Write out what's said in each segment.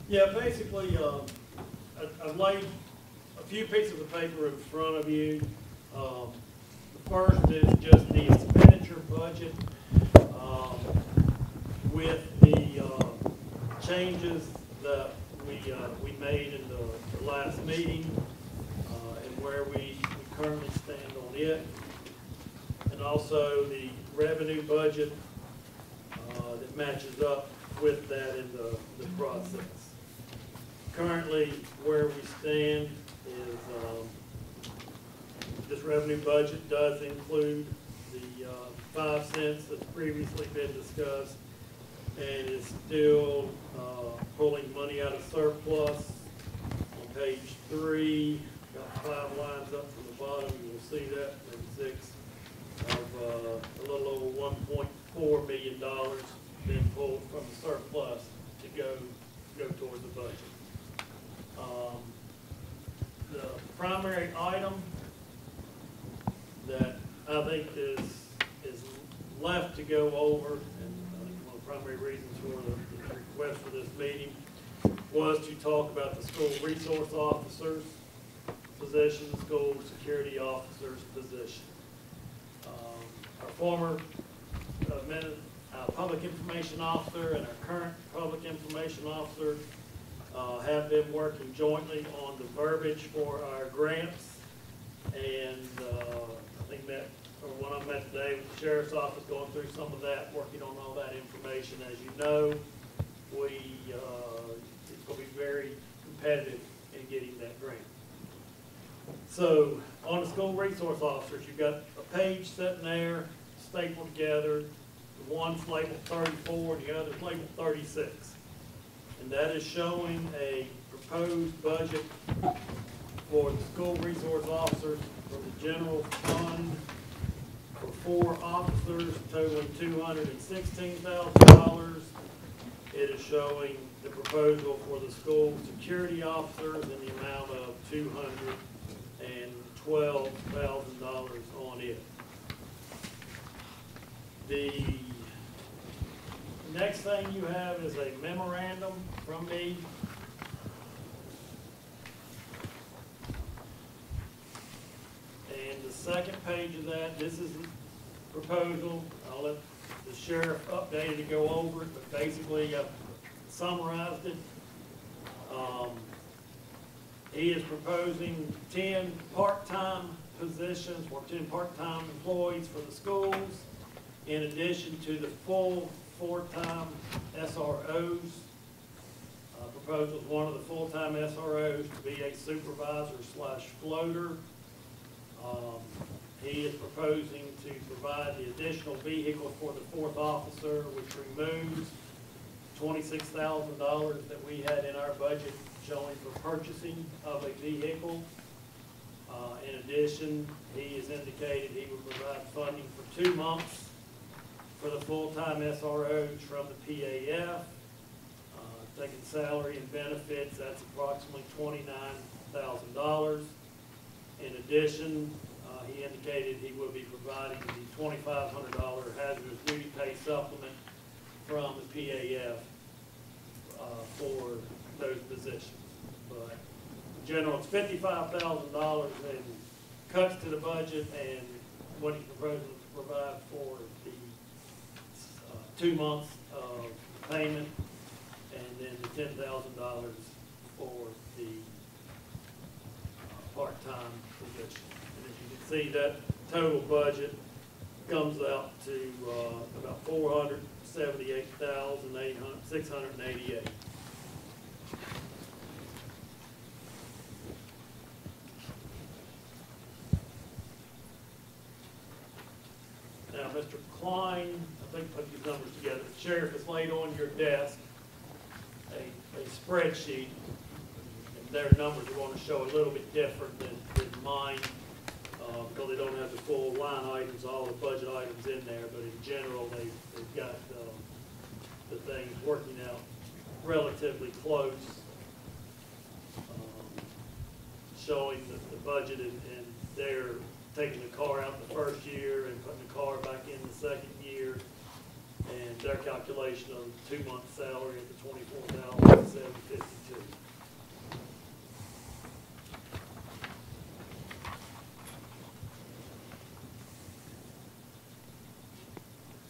Yeah, basically, I've laid a few pieces of paper in front of you. The first is just the expenditure budget with the changes that we made in the last meeting and where we currently stand on it. And also the revenue budget that matches up with that in the process. Currently, where we stand is this revenue budget does include the 5 cents that's previously been discussed, and is still pulling money out of surplus. On page 3, got 5 lines up from the bottom, you will see that, maybe 6, of a little over $1.4 million being pulled from the surplus to go towards the budget. The primary item that I think is left to go over, and I think one of the primary reasons for the request for this meeting was to talk about the school resource officer's position, the school security officer's position. Our former public information officer and our current public information officer have been working jointly on the verbiage for our grants, and I think that, or when I met today with the sheriff's office, going through some of that, working on all that information. As you know, it's going to be very competitive in getting that grant. So on the school resource officers, you've got a page sitting there, stapled together. The one's labeled 34, the other's labeled 36. And that is showing a proposed budget for the school resource officers for the general fund for 4 officers totaling $216,000. It is showing the proposal for the school security officers in the amount of $212,000 on it. The next thing you have is a memorandum from me. And the second page of that, this is the proposal. I'll let the sheriff update it to go over it, but basically I've summarized it. He is proposing 10 part-time positions or 10 part-time employees for the schools, in addition to the full 4-time SROs. Proposes one of the full-time SROs to be a supervisor / floater. He is proposing to provide the additional vehicle for the 4th officer, which removes $26,000 that we had in our budget showing for purchasing of a vehicle. In addition, he has indicated he will provide funding for 2 months for the full-time SROs from the PAF. Taking salary and benefits, that's approximately $29,000. In addition, he indicated he will be providing the $2,500 hazardous duty pay supplement from the PAF for those positions. But in general, it's $55,000 in cuts to the budget, and what he's proposing to provide for the 2 months of payment, and then the $10,000 for the part-time position. And as you can see, that total budget comes out to about $478,688. Now, Mr. Klein, I think put these numbers together. The sheriff has laid on your desk a spreadsheet, and their numbers are going to show a little bit different than mine, because they don't have the full line items, all the budget items in there, but in general, they've got the things working out relatively close, showing the budget, and they're taking the car out the first year and putting the car back in the second year, and and their calculation of 2 month salary at the $24,752.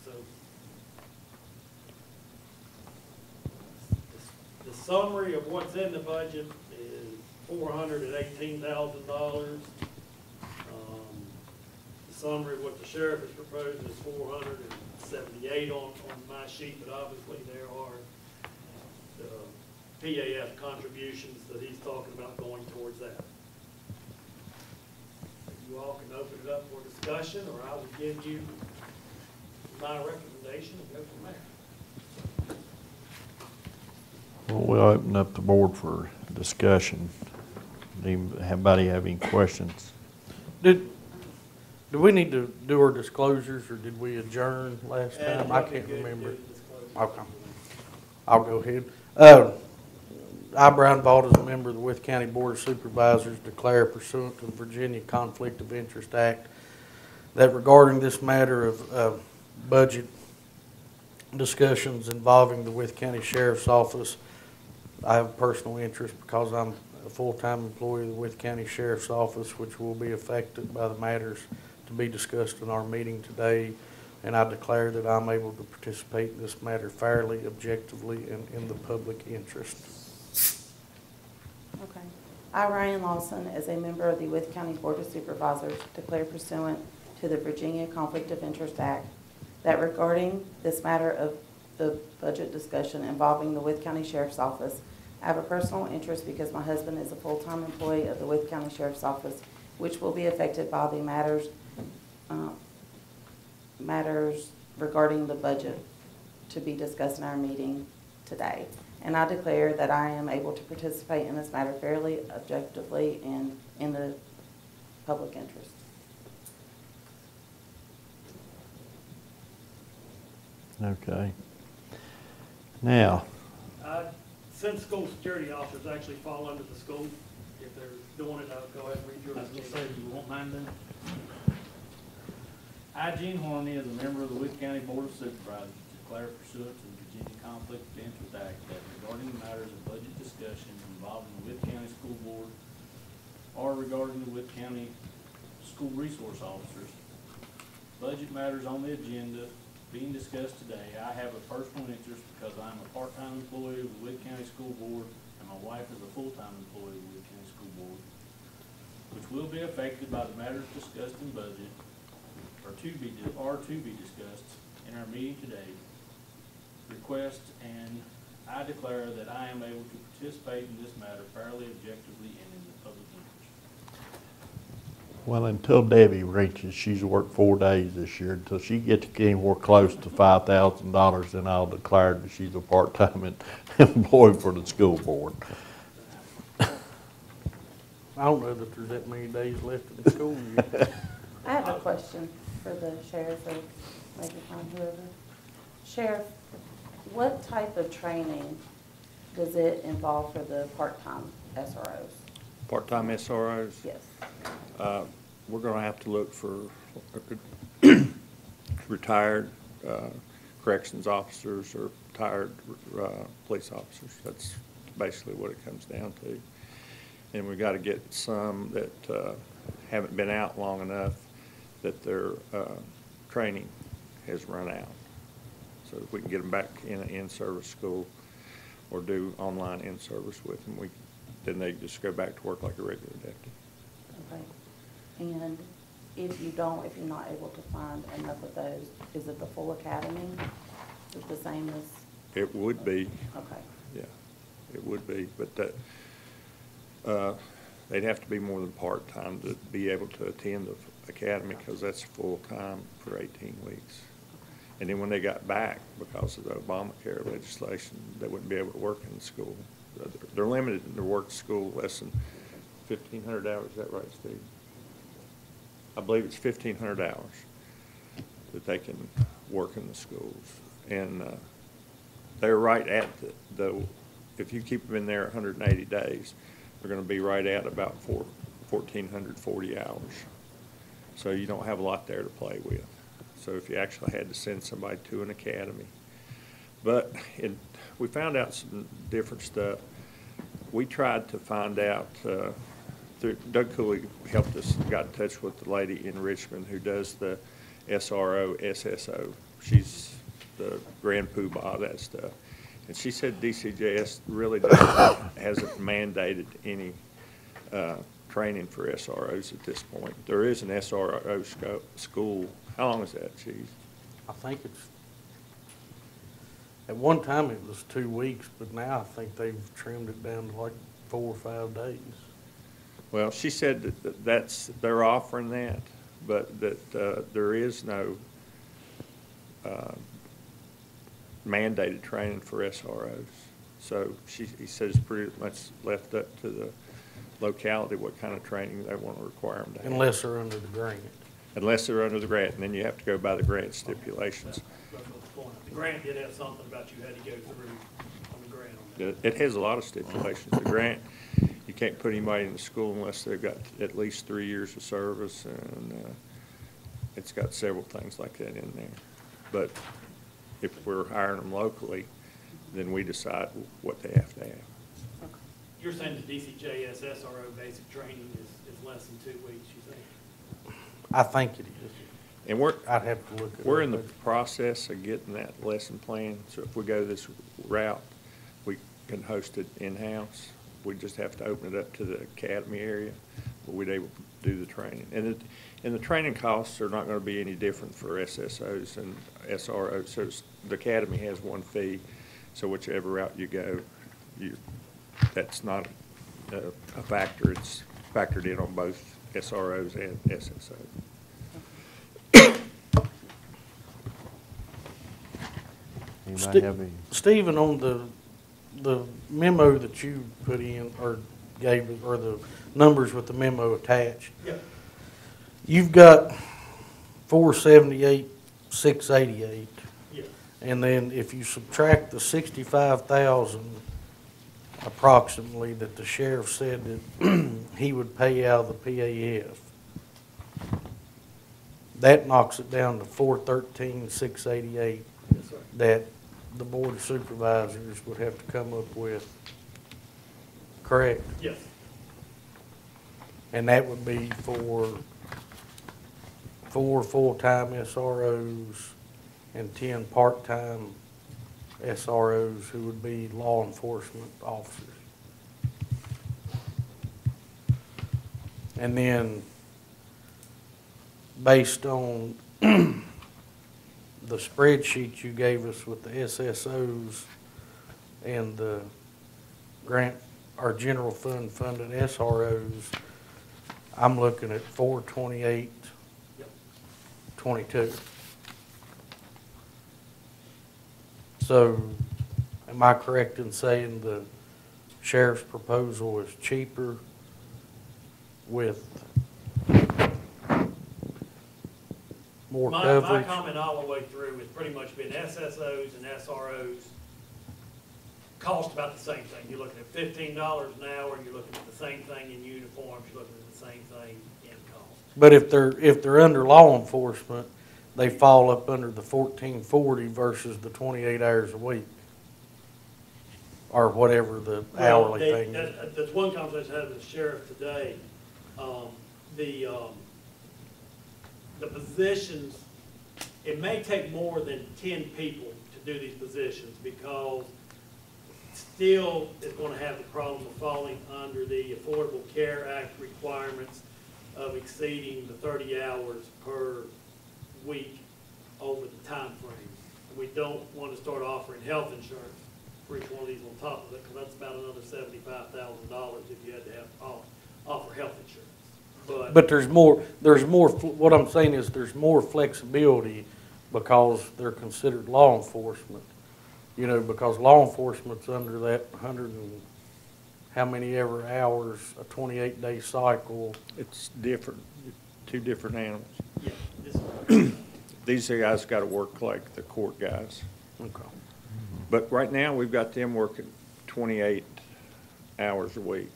So the summary of what's in the budget is $418,000. Summary of what the sheriff is proposing is 478 on my sheet, but obviously there are the PAF contributions that he's talking about going towards that. You all can open it up for discussion, or I will give you my recommendation and go from there. Well, we'll open up the board for discussion. Anybody have any questions? Do we need to do our disclosures, or did we adjourn last time? I can't remember. Okay. I'll go ahead. I, Brian Vaught, as a member of the Wythe County Board of Supervisors, declare pursuant to the Virginia Conflict of Interest Act that regarding this matter of budget discussions involving the Wythe County Sheriff's Office, I have a personal interest because I'm a full-time employee of the Wythe County Sheriff's Office, which will be affected by the matters to be discussed in our meeting today, and I declare that I'm able to participate in this matter fairly, objectively, and in the public interest. Okay. I, Ryan Lawson, as a member of the Wythe County Board of Supervisors, declare pursuant to the Virginia Conflict of Interest Act that regarding this matter of the budget discussion involving the Wythe County Sheriff's Office, I have a personal interest because my husband is a full-time employee of the Wythe County Sheriff's Office, which will be affected by the matters regarding the budget to be discussed in our meeting today. And I declare that I am able to participate in this matter fairly, objectively, and in the public interest. Okay. Now, Since school security officers actually fall under the school, if they're doing it, I'll go ahead and read yours. I was gonna say, do you want mine done? I, Gene Horney, as a member of the Wythe County Board of Supervisors, declare pursuant to the Virginia Conflict of Interest Act that regarding matters of budget discussion involving the Wythe County School Board or regarding the Wythe County School Resource Officers, budget matters on the agenda being discussed today, I have a personal interest because I'm a part-time employee of the Wythe County School Board and my wife is a full-time employee of the Wythe County School Board, which will be affected by the matters discussed in budget or to be discussed in our meeting today. Request, and I declare that I am able to participate in this matter fairly, objectively, and in the public interest. well, until Debbie reaches, she's worked 4 days this year, until she gets anywhere close to $5,000, then I'll declare that she's a part-time employee for the school board. I don't know that there's that many days left in the school year. I have a question for the sheriff, or maybe find whoever. Sheriff, what type of training does it involve for the part-time SROs? Part-time SROs? Yes. We're going to have to look for retired corrections officers or retired police officers. That's basically what it comes down to. And we've got to get some that haven't been out long enough that their training has run out. So if we can get them back in an in-service school or do online in-service with them, then they just go back to work like a regular deputy. Okay. And if you're not able to find enough of those, is it the full academy? Is it the same as? It would be. Okay. Yeah, it would be, but that, they'd have to be more than part-time to be able to attend the academy, because that's full-time for 18 weeks. And then when they got back, because of the Obamacare legislation, they wouldn't be able to work in the school. They're limited in their work to school less than 1,500 hours. Is that right, Steve? I believe it's 1,500 hours that they can work in the schools. And they're right at if you keep them in there 180 days, they're going to be right at about 1,440 hours. So you don't have a lot there to play with. So if you actually had to send somebody to an academy, But we found out some different stuff. We tried to find out, Doug Cooley helped us, got in touch with the lady in Richmond who does the SRO, SSO. She's the grand poobah of that stuff. And she said DCJS really hasn't mandated any training for SROs at this point. There is an SRO school. How long is that, Chief? I think it's, at one time it was 2 weeks, but now I think they've trimmed it down to like 4 or 5 days. Well, she said that they're offering that, but that there is no mandated training for SROs. So he says pretty much left up to the locality what kind of training they want to require them to have. Unless they're under the grant. Unless they're under the grant, and then you have to go by the grant stipulations. That's the point. The grant did have something about you had to go through on the grant on that. It has a lot of stipulations. The grant, you can't put anybody in the school unless they've got at least 3 years of service, and it's got several things like that in there. But if we're hiring them locally, then we decide what they have to have. You're saying the DCJS SRO basic training is less than 2 weeks, you think? I think it is. And I'd have to look at it. we're in the process of getting that lesson plan, so if we go this route, we can host it in-house. We just have to open it up to the academy area where we'd able to do the training. And the training costs are not going to be any different for SSOs and SROs. So the academy has one fee, so whichever route you go, that's not a factor. It's factored in on both SROs and SSOs. Anybody have any? Stephen, on the memo that you put in, or gave, or the numbers with the memo attached, Yeah. you've got 478, 688, Yeah. and then if you subtract the 65,000 approximately that the sheriff said that he would pay out of the PAF, that knocks it down to 413, 688 Yes, sir. that the Board of Supervisors would have to come up with, correct? Yes. And that would be for 4 full-time SROs and 10 part-time SROs who would be law enforcement officers. And then, based on the spreadsheet you gave us with the SSOs and the grant, our general fund funded SROs, I'm looking at 428, Yep. 22. So, am I correct in saying the sheriff's proposal is cheaper with more My coverage? comment all the way through has pretty much been SSOs and SROs cost about the same thing. You're looking at $15 an hour, you're looking at the same thing in uniforms, you're looking at the same thing in cost. But if they're under law enforcement, they fall up under the 1440 versus the 28 hours a week, or whatever the hourly Well, thing is. That's one conversation I had with the sheriff today. The positions, it may take more than 10 people to do these positions because still is going to have the problem of falling under the Affordable Care Act requirements of exceeding the 30 hours per week over the time frame. And we don't want to start offering health insurance for each one of these on top of it, because that's about another $75,000 if you had to have offer health insurance. But there's more, what I'm saying is there's more flexibility because they're considered law enforcement. You know, because law enforcement's under that 100 and how many ever hours, a 28-day cycle. It's different, two different animals. Yeah, this- These guys got to work like the court guys. Okay. But right now, we've got them working 28 hours a week.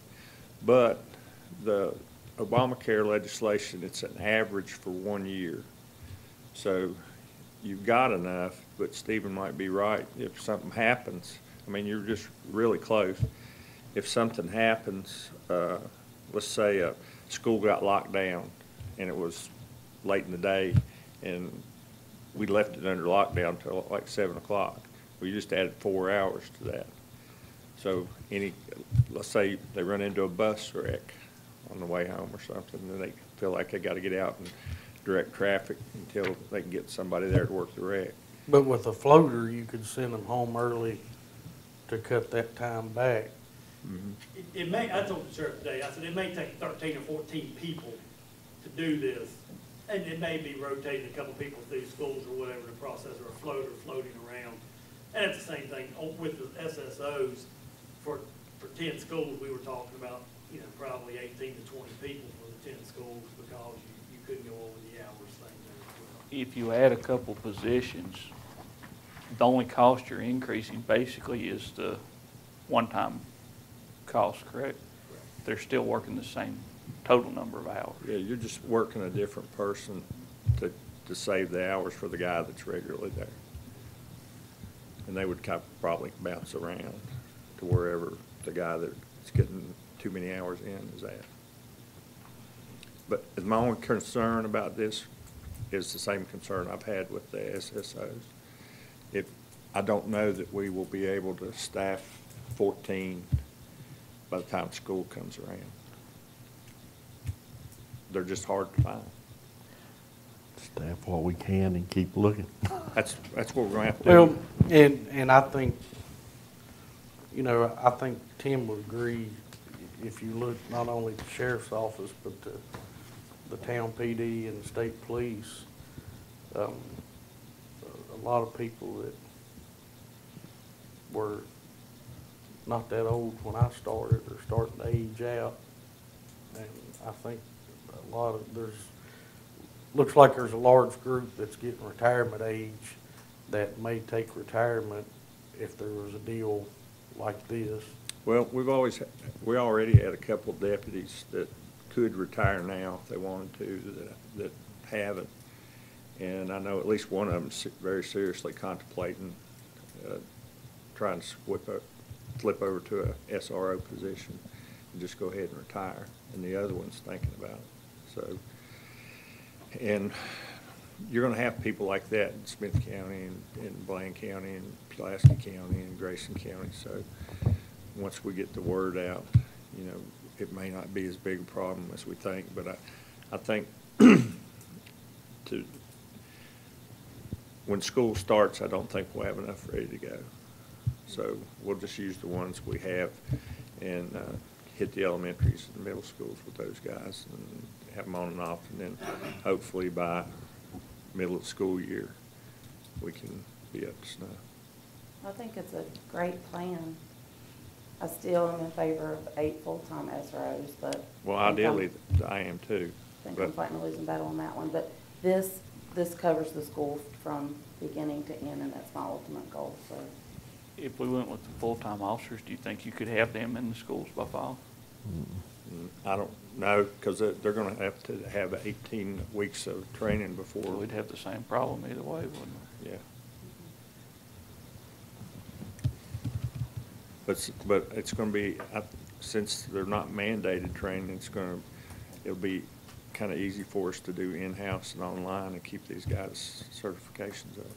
But the Obamacare legislation, it's an average for 1 year. So you've got enough but Stephen might be right. If something happens, I mean, you're just really close. If something happens, let's say a school got locked down and it was late in the day and we left it under lockdown till like 7 o'clock. We just added 4 hours to that. So let's say they run into a bus wreck on the way home or something, and they feel like they gotta get out and direct traffic until they can get somebody there to work the wreck. But with a floater, you could send them home early to cut that time back. It may, I told the sheriff today, I said, it may take 13 or 14 people to do this. And it may be rotating a couple people through schools or whatever the process, or a floater floating around. And it's the same thing with the SSOs. For 10 schools, we were talking about, probably 18 to 20 people for the 10 schools, because you couldn't go over the hours thing there as well. If you add a couple positions, the only cost you're increasing basically is the one-time cost, correct? They're still working the same total number of hours. Yeah, you're just working a different person to save the hours for the guy that's regularly there. And they would probably bounce around to wherever the guy that's getting too many hours in is at. But my only concern about this is the same concern I've had with the SSOs. I don't know that we will be able to staff 14 by the time school comes around. They're just hard to find. Staff what we can and keep looking. That's what we're gonna have to do. Well, and I think, I think Tim would agree, if you look not only at the sheriff's office, but the town PD and the state police, a lot of people that were not that old when I started are starting to age out. And I think looks like there's a large group that's getting retirement age that may take retirement if there was a deal like this. Well, we already had a couple of deputies that could retire now if they wanted to, that haven't. And I know at least one of them is very seriously contemplating trying to flip over to a SRO position and just go ahead and retire. And the other one's thinking about it. So, and you're going to have people like that in Smith County and Blaine County and Pulaski County and Grayson County. So once we get the word out, it may not be as big a problem as we think. But I think when school starts, I don't think we'll have enough ready to go. So we'll just use the ones we have and hit the elementaries and middle schools with those guys and have them on and off. And then hopefully by middle of the school year, we can be up to snuff. I think it's a great plan. I still am in favor of 8 full-time SROs, but. Well, ideally, I am too. I think I'm fighting a losing battle on that one, but this covers the school from beginning to end, and that's my ultimate goal, so. If we went with the full-time officers, do you think you could have them in the schools by fall? I don't know, because they're going to have to have 18 weeks of training before. We'd have the same problem either way, wouldn't we? Yeah. But it's going to be, since they're not mandated training, it'll be kind of easy for us to do in-house and online and keep these guys' certifications up.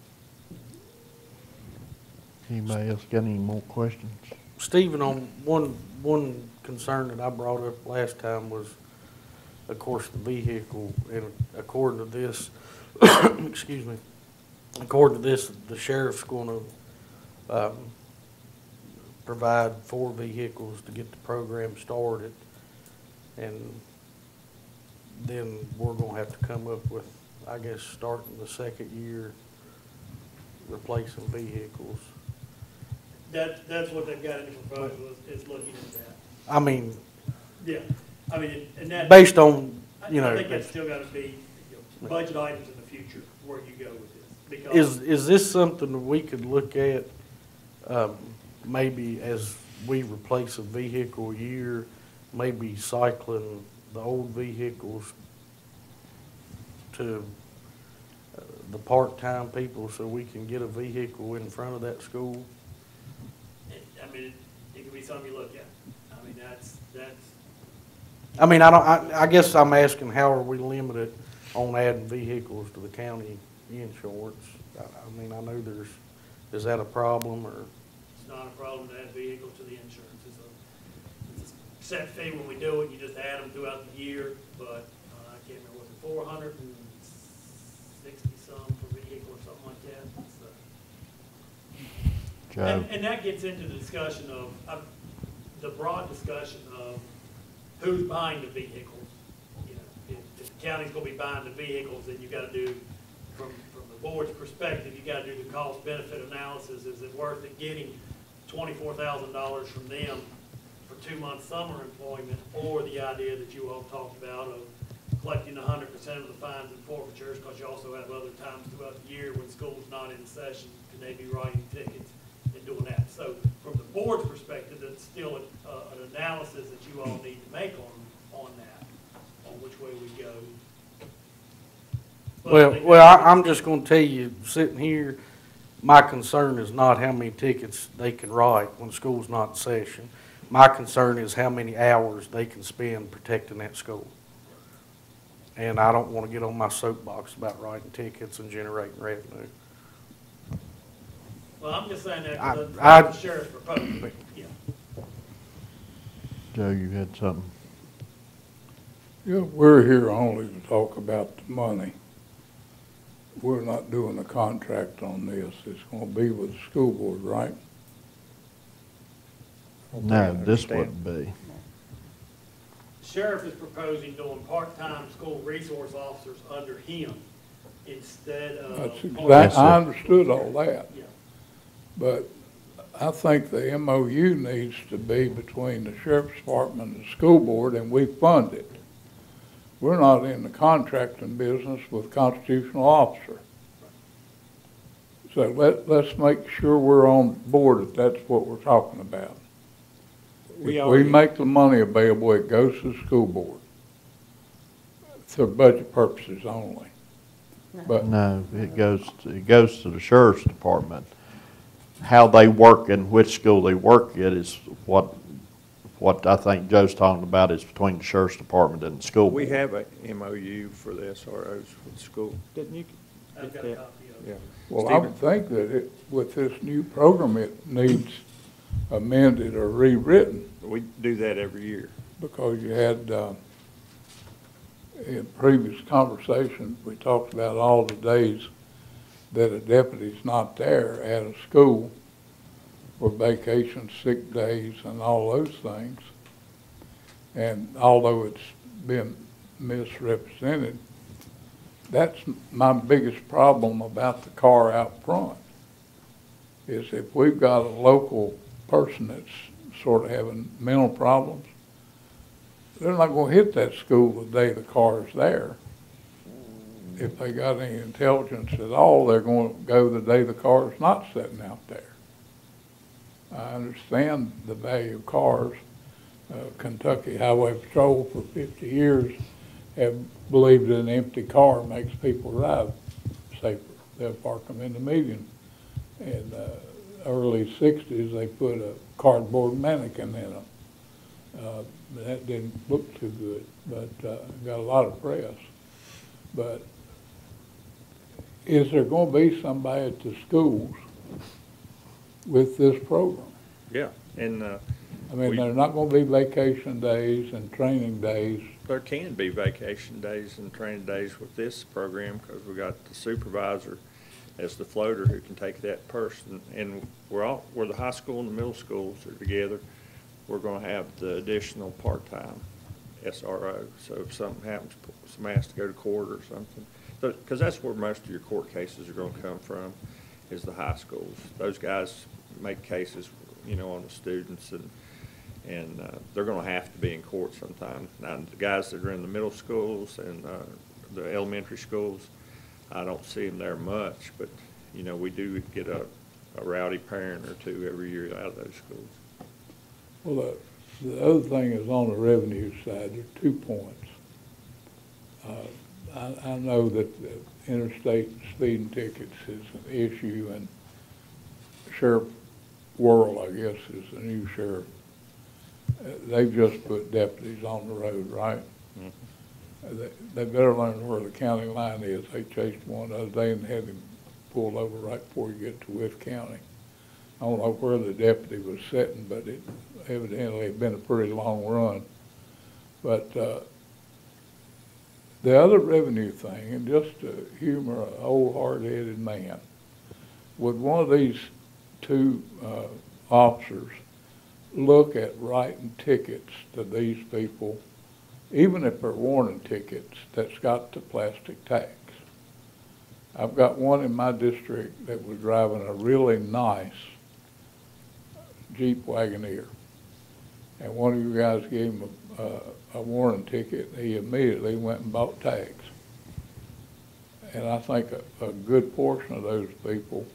Anybody else got any more questions? Stephen, on one concern that I brought up last time was, of course, the vehicle, and according to this, excuse me, according to this, the sheriff's going to provide 4 vehicles to get the program started, and then we're going to have to come up with, I guess, starting the second year, replacing vehicles. That's what they've got in the proposal, is looking at that. I mean, Yeah, I mean, and that. based on, I know. think that's still gotta be, budget items in the future, where you go with this. Because Is this something that we could look at, maybe as we replace a vehicle a year, maybe cycling the old vehicles to the part-time people so we can get a vehicle in front of that school? I mean, it could be something you look at. I mean, that's, I mean, I guess I'm asking, how are we limited on adding vehicles to the county insurance? I mean, I know is that a problem, or? it's not a problem to add vehicles to the insurance. It's a set fee when we do it, you just add them throughout the year, but I can't remember, was it 460 some per vehicle or something like that? So, Joe, and that gets into the discussion of the broad discussion of who's buying the vehicles. You know, if the county's gonna be buying the vehicles, then you gotta do, from the board's perspective, you gotta do the cost benefit analysis. Is it worth it getting $24,000 from them for 2 months summer employment, or the idea that you all talked about of collecting 100% of the fines and forfeitures, because you also have other times throughout the year when school's not in session, can they be writing tickets and doing that? So from the board's perspective, that's still an analysis that you all need to make on that, on which way we go. But I'm just gonna tell you, sitting here, my concern is not how many tickets they can write when school's not in session. My concern is how many hours they can spend protecting that school. And I don't wanna get on my soapbox about writing tickets and generating revenue. Well, I'm just saying that I- because that's the sheriff's proposal. Yeah. Joe, you had something? Yeah, we're here only to talk about the money. We're not doing a contract on this. It's gonna be with the school board, right? No, this understand. wouldn't be. The sheriff is proposing doing part-time school resource officers under him instead of. That's Yes, exact, sir. I understood all that, Yeah. but I think the MOU needs to be between the sheriff's department and the school board, and we fund it. We're not in the contracting business with constitutional officer. So let's make sure we're on board if that's what we're talking about. If we make the money available, it goes to the school board for budget purposes only. But No, it goes to the sheriff's department. How they work and which school they work at is what I think Joe's talking about is between the sheriff's department and the school board. We have a MOU for the SROs with the school. Didn't you I've get got a that? copy of it. Yeah. well, I Stephen? would think that with this new program, it needs amended or rewritten, We do that every year. because you had, in previous conversations, we talked about all the days that a deputy's not there at a school for vacation, sick days, and all those things. And although it's been misrepresented, that's my biggest problem about the car out front, is if we've got a local person that's sort of having mental problems, they're not gonna hit that school the day the car is there. If they got any intelligence at all, they're gonna go the day the car is not sitting out there. I understand the value of cars. Kentucky Highway Patrol for 50 years have believed that an empty car makes people drive safer. They'll park them in the median. In the early 60s, they put a cardboard mannequin in them. That didn't look too good, but got a lot of press. But is there going to be somebody at the schools with this program? Yeah, and I mean, there are not going to be vacation days and training days. there can be vacation days and training days with this program because we got the supervisor as the floater who can take that person. And where the high school and the middle schools are together, we're going to have the additional part-time SRO. So if something happens, somebody has to go to court or something. Because that's where most of your court cases are going to come from, is the high schools. Those guys make cases, on the students, and they're going to have to be in court sometime. Now, the guys that are in the middle schools and the elementary schools, I don't see them there much, but, we do get a rowdy parent or two every year out of those schools. Well, the other thing is on the revenue side, there are 2 points. I know that interstate speeding tickets is an issue, and Sheriff Worrell, I guess, is the new sheriff. They've just put deputies on the road, right? They better learn where the county line is. They chased one the other day and had him pulled over right before you get to Wythe County. I don't know where the deputy was sitting, but it evidently had been a pretty long run. But the other revenue thing, and just to humor an old hard-headed man, would one of these two officers look at writing tickets to these people, even if they're warning tickets, that's got the plastic tags? I've got one in my district that was driving a really nice Jeep Wagoneer, and one of you guys gave him a warning ticket. He immediately went and bought tags. And I think a good portion of those people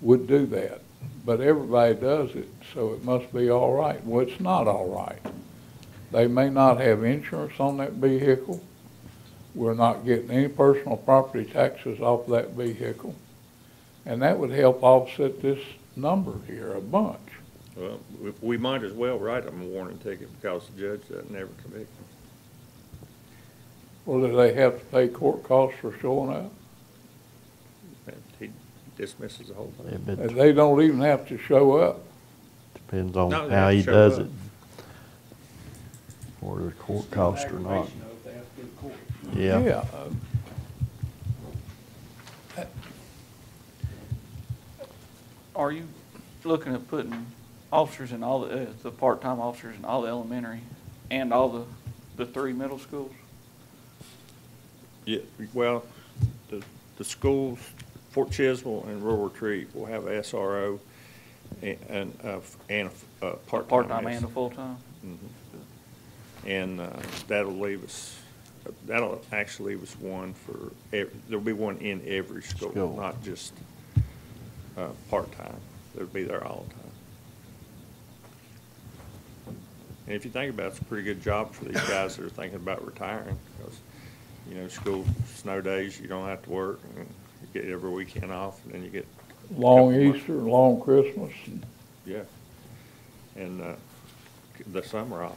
would do that. But everybody does it, so it must be all right. Well, it's not all right. They may not have insurance on that vehicle. We're not getting any personal property taxes off that vehicle. And that would help offset this number here a bunch. Well, we might as well write them a warning ticket because the judge doesn't ever convict them. Well, do they have to pay court costs for showing up? He dismisses the whole Yeah, thing. but And they don't even have to show up. depends on No, they how have to he show does up. it. Or the court cost or not. Aggravation, though, if they have to go to court. Yeah. Are you looking at putting officers in all the part-time officers in all the elementary and all the 3 middle schools? Yeah, well, the schools, Fort Chiswell and Rural Retreat will have a SRO and a part-time. Part-time and a full-time? And that'll leave us, that'll actually leave us one for, there'll be one in every school, School. not just part-time. They'll be there all the time. And if you think about it, it's a pretty good job for these guys that are thinking about retiring, because, you know, school, snow days, you don't have to work, and you get every weekend off, and then you get. Long couple months. Easter, long Christmas. Yeah. And the summer off.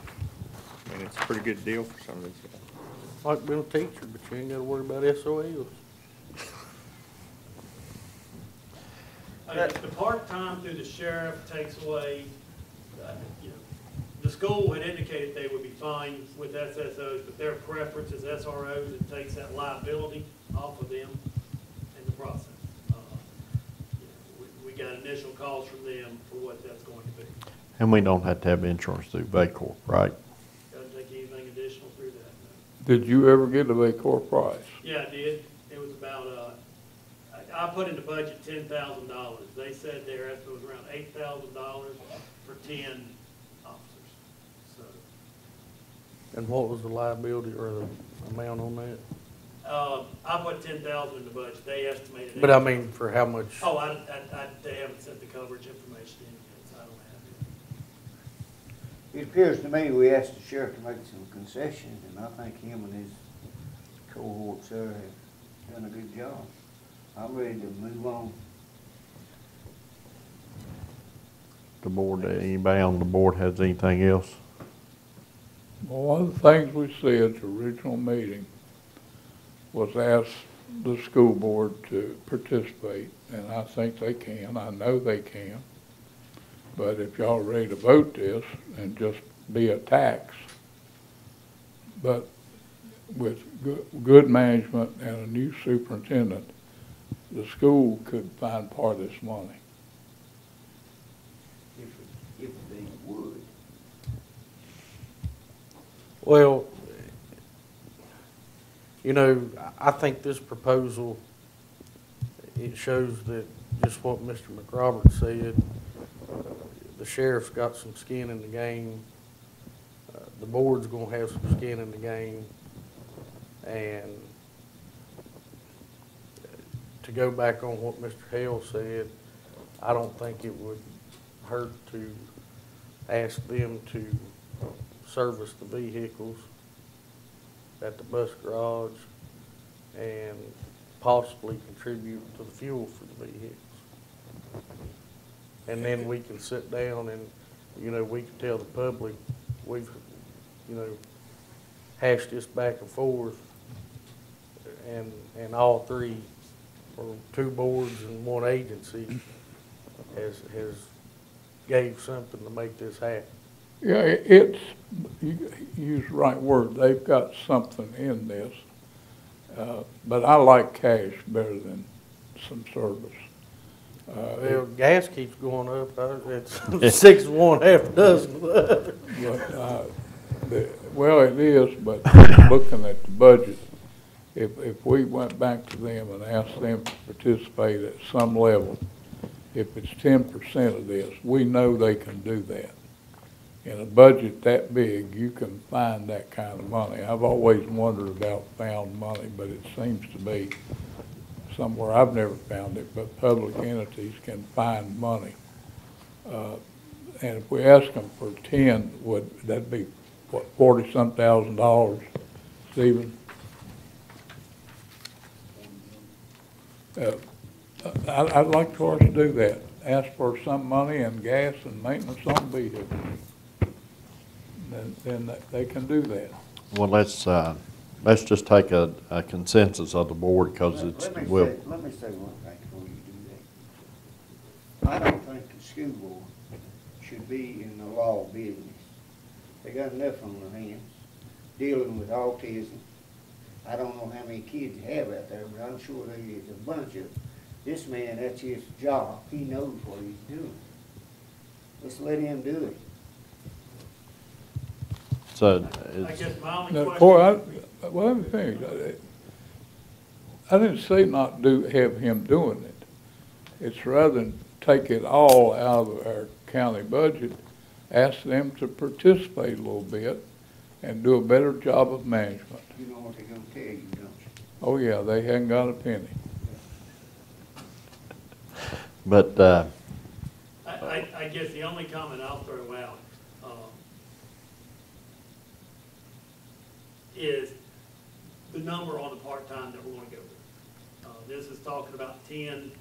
I mean, it's a pretty good deal for some of these guys. Like being a teacher, but you ain't gotta worry about SOLs. The part-time through the sheriff takes away, you know, the school had indicated they would be fine with SSOs, but their preference is SROs. It takes that liability off of them in the process. We got initial calls from them for what that's going to be. And we don't have to have insurance through VACOR, right? Doesn't take anything additional through that, no. Did you ever get a VACOR price? Yeah, I did. It was about, I put in the budget $10,000. They said their estimate was around $8,000 for 10 officers. So, And what was the liability or the amount on that? I put 10,000 in the budget. They estimated. But I mean, for how much? Oh, they haven't sent the coverage information in yet, so I don't have it. It appears to me we asked the sheriff to make some concessions, and I think him and his cohorts there have done a good job. I'm ready to move on. The board, anybody on the board has anything else? Well, one of the things we said at the original meeting was ask the school board to participate, and I think they can. I know they can. But if y'all are ready to vote this and just be a tax, but with good management and a new superintendent, the school could find part of this money. If they would. Well, you know, I think this proposal, it shows that just what Mr. McRoberts said, the sheriff's got some skin in the game. The board's gonna have some skin in the game. And to go back on what Mr. Hale said, I don't think it would hurt to ask them to service the vehicles at the bus garage and possibly contribute to the fuel for the vehicles. And then we can sit down and, you know, we can tell the public, we've, you know, hashed this back and forth, and all three, or two boards and one agency has gave something to make this happen. Yeah, it's, you use the right word, they've got something in this. But I like cash better than some service. Well, gas keeps going up, it's 6 of one, half a dozen of the other. Well, it is, but looking at the budget, if we went back to them and asked them to participate at some level, if it's 10% of this, we know they can do that. In a budget that big, you can find that kind of money. I've always wondered about found money, but it seems to be somewhere I've never found it, but public entities can find money. And if we ask them for 10, would that be, what, 40-some thousand dollars, Stephen? I'd like for us to do that. Ask for some money and gas and maintenance on vehicles. Then they can do that. Well, let's just take a consensus of the board, because it's, Let me will. say one thing before you do that. I don't think the school board should be in the law business. They got enough on their hands dealing with autism. I don't know how many kids they have out there, but I'm sure there is a bunch of. This man, that's his job. He knows what he's doing. Let's let him do it. So, I guess my only Now, question. boy, well, let me finish. I didn't say not have him doing it. It's rather than take it all out of our county budget, ask them to participate a little bit and do a better job of management. You know what they're gonna tell you, don't you? Oh, yeah, they haven't got a penny. but, I guess the only comment I'll throw out is the number on the part-time that we're going to go with. This is talking about 10,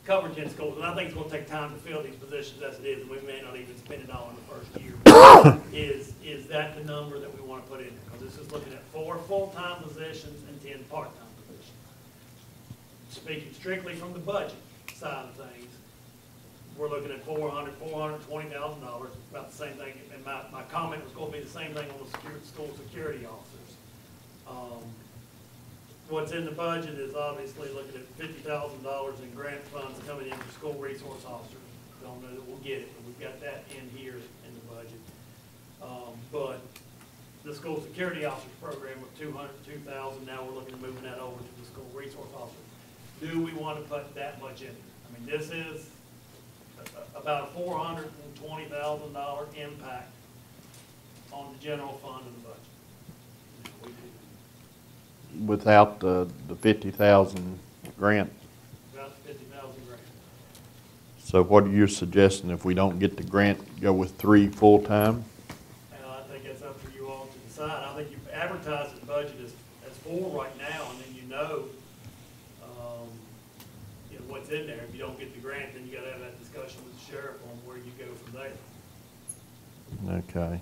covering 10 schools, and I think it's going to take time to fill these positions as it is, and we may not even spend it all in the first year. Is that the number that we want to put in there? Because this is looking at 4 full-time positions and 10 part-time positions. Speaking strictly from the budget side of things, we're looking at $420,000, about the same thing, and my comment was going to be the same thing on the school security officers. What's in the budget is obviously looking at $50,000 in grant funds coming in for school resource officers. Don't know that we'll get it, but we've got that in here in the budget. But the school security officers program with $202,000, now we're looking at moving that over to the school resource officers. Do we want to put that much in there? I mean, this is about a $420,000 impact on the general fund of the budget. without the 50,000 grant. About 50,000 grand. So what are you suggesting, if we don't get the grant, go with 3 full-time? And I think that's up for you all to decide. I think you advertise the budget as 4 right now, and then you know what's in there. If you don't get the grant, then you gotta have that discussion with the sheriff on where you go from there. Okay.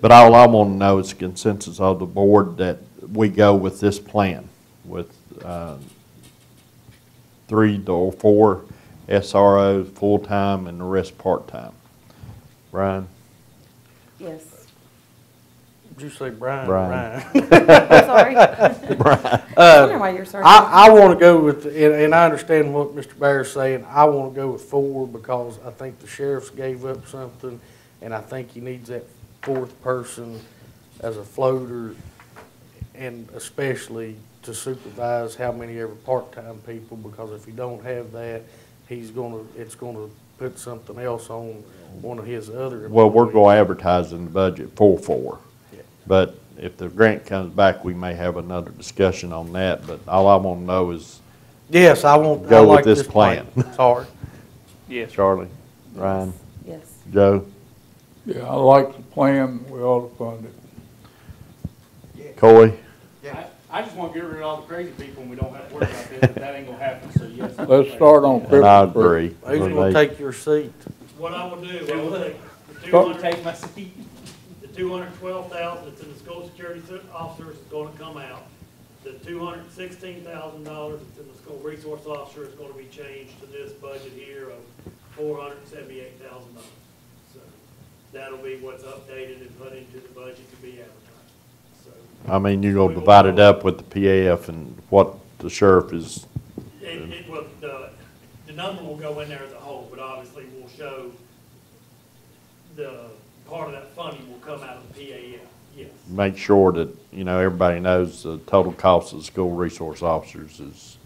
But all I want to know is the consensus of the board that we go with this plan with 3 or 4 SROs full-time and the rest part-time. Brian? Yes. Did you say Brian? Brian. I'm sorry. Brian. I wonder why you're sorry. I want to go with, and I understand what Mr. Bear's saying, I want to go with 4 because I think the sheriff's gave up something, and I think he needs that 4th person as a floater, and especially to supervise how many ever part-time people, because if you don't have that, it's gonna put something else on one of his other employees. Well, we're going to advertise in the budget for 4. Yeah. But if the grant comes back, we may have another discussion on that. But all I want to know is, Yes, I Go with like this plan. Sorry. Yes. Charlie, Ryan, Yes. Joe, Yeah, I like the plan, we ought to fund it. Coy? I I just want to get rid of all the crazy people and we don't have to worry about this, but that ain't gonna happen, so yes. Let's start on And I Christmas tree. agree. Who's gonna Renee. take your seat? What I will do, I will take the Don't 200, take my seat. the 212,000 that's in the school security officers is gonna come out. The $216,000 that's in the school resource officer is gonna be changed to this budget here of $478,000. So that'll be what's updated and put into the budget to be advertised. So I mean, you're gonna divide it up with the PAF and what the sheriff is, it will, the number will go in there as a whole, but obviously we'll show the part of that funding will come out of the PAF, yes. make sure that, you know, everybody knows the total cost of the school resource officers is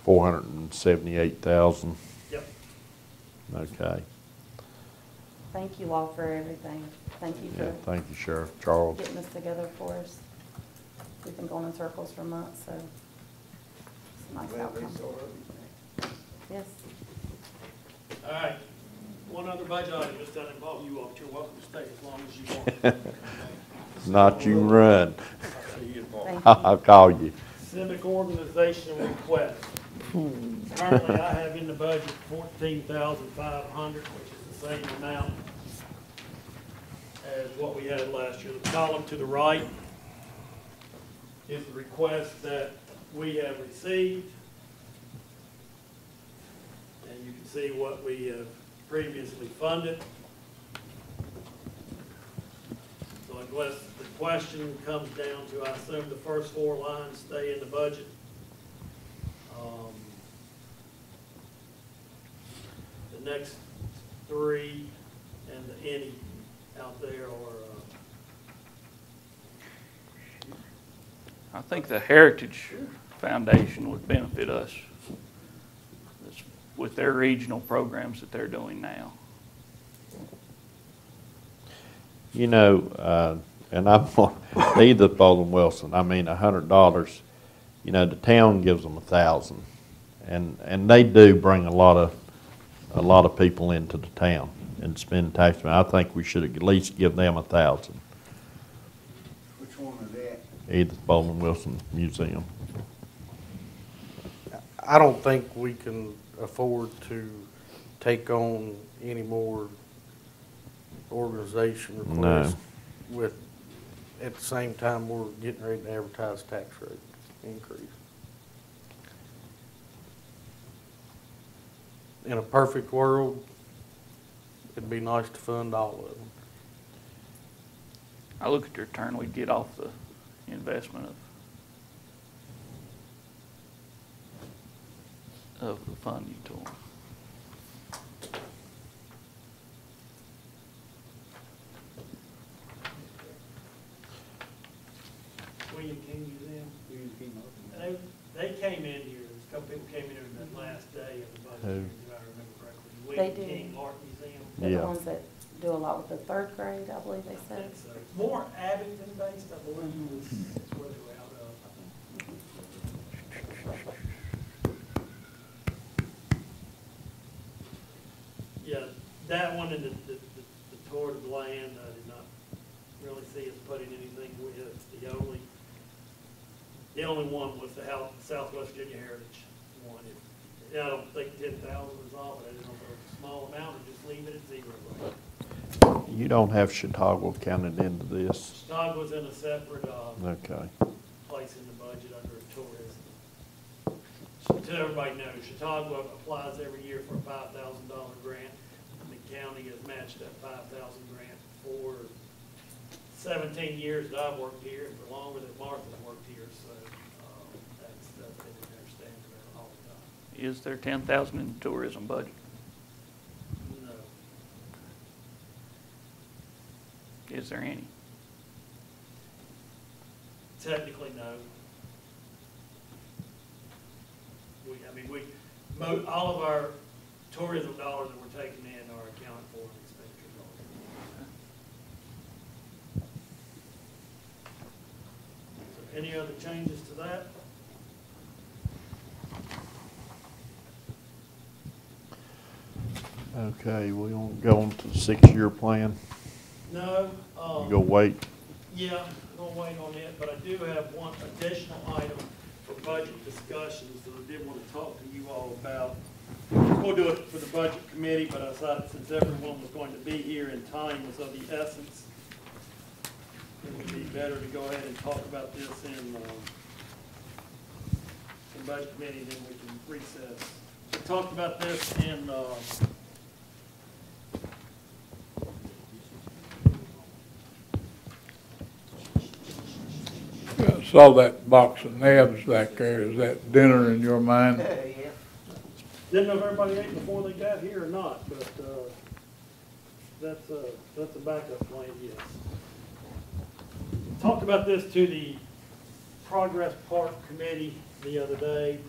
$478,000. Yep. Okay. Thank you all for everything. Thank you Yeah, for thank you, Sheriff Charles. getting this together for us. We've been going in circles for months, so it's a nice outcome. Yes. All right, one other budget item, just doesn't involve you all, but you're welcome to stay as long as you want. Not you run. Thank you. I'll call you. Civic organization request. Currently, I have in the budget $14,500, which is the same amount as what we had last year. The column to the right is the request that we have received. And you can see what we have previously funded. So I guess the question comes down to, I assume the first four lines stay in the budget. The next three and the any out there are, I think the Heritage Foundation would benefit us with their regional programs that they're doing now. You know, and I'm neither Bowling Wilson. I mean, $100. You know, the town gives them 1,000, and they do bring a lot of people into the town and spend tax money. I think we should at least give them 1,000. Which one is that? Edith Bowling Wilson Museum. I don't think we can afford to take on any more organization requests with, at the same time, we're getting ready to advertise tax rate increase. In a perfect world, it'd be nice to fund all of them. I look at the return we'd get off the investment of the funding tool. William King Museum. They came in here, a couple people came in here that last day of the budget, Who? if I remember correctly. They William do. King Art Museum. They're Yeah. the ones that do a lot with the third grade, I believe they I said. think so. More Abington based, I believe, Mhm. is where they're out of. Yeah, that one and the tour of the land, I did not really see us putting anything with. The only one was the Southwest Virginia Heritage one. I don't think 10,000 is all, but I didn't know if it was a small amount or just leave it at zero. You don't have Chautauqua counted into this. Chicago's in a separate, Okay. place in the budget under tourism. So to everybody knows, Chautauqua applies every year for a $5,000 grant, and the county has matched that 5,000 grant for 17 years that I've worked here, and for longer that Martha's worked here, so, that's been in their standard all the time. Is there 10,000 in the tourism budget? No, Is there any? technically, no. All of our tourism dollars that we're taking in are accounted for in expenditure dollars. So any other changes to that? Okay, we won't go on to the 6-year plan. No. You go wait. Yeah, gonna wait on it, but I do have one additional item for budget discussions that I did want to talk to you all about. We'll do it for the budget committee, but I decided since everyone was going to be here and time was of the essence, it would be better to go ahead and talk about this in budget committee, then we can recess. We talked about this in, I saw that box of nabs back there. Is that dinner in your mind? Yeah. didn't know if everybody ate before they got here or not, but, that's a backup plan, yes. Talked about this to the Progress Park Committee the other day.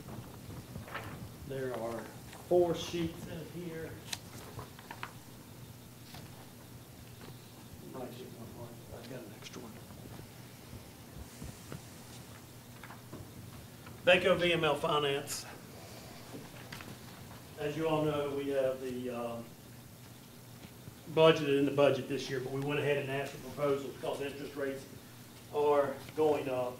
There are 4 sheets in here. Might get one more. I've got an extra one. Baco VML Finance. As you all know, we have the budgeted in the budget this year, but we went ahead and asked for proposals because interest rates are going up.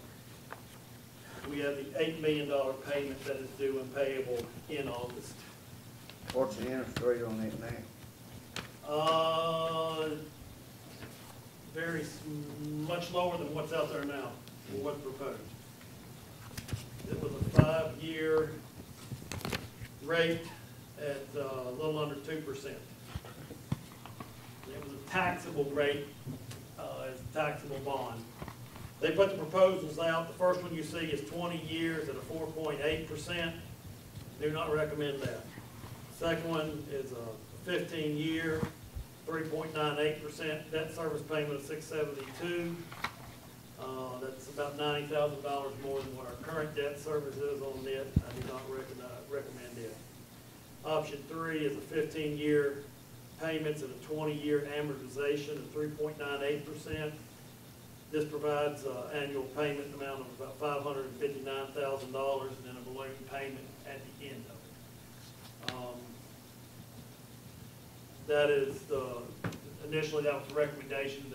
We have the $8 million payment that is due and payable in August. What's the interest rate on that now? Very much lower than what's out there now, or what's proposed. It was a 5-year rate at a little under 2%. It was a taxable rate, as a taxable bond. They put the proposals out. The first one you see is 20 years at a 4.8%. Do not recommend that. Second one is a 15-year, 3.98%. Debt service payment of $672. That's about $90,000 more than what our current debt service is on it. I do not recommend it. Option 3 is a 15-year payments and a 20-year amortization of 3.98%. This provides an annual payment amount of about $559,000 and then a balloon payment at the end of it. That is initially that was the recommendation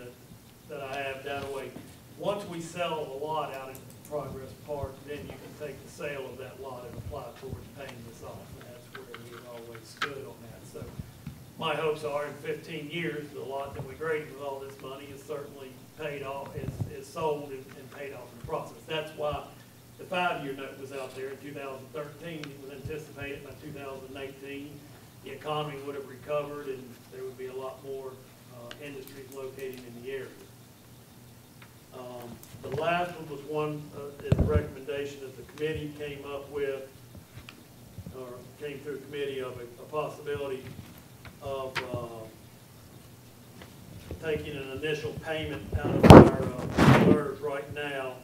that I have down the way. Once we sell the lot out in Progress Park, then you can take the sale of that lot and apply towards paying this off. And that's where we've always stood on that. So my hopes are in 15 years, the lot that we graded with all this money is certainly paid off, is sold and paid off in the process. That's why the 5-year note was out there in 2013. It was anticipated by 2018, the economy would have recovered and there would be a lot more industries located in the area. The last one was one is a recommendation that the committee came up with, or came through committee of a possibility of taking an initial payment out of our reserves right now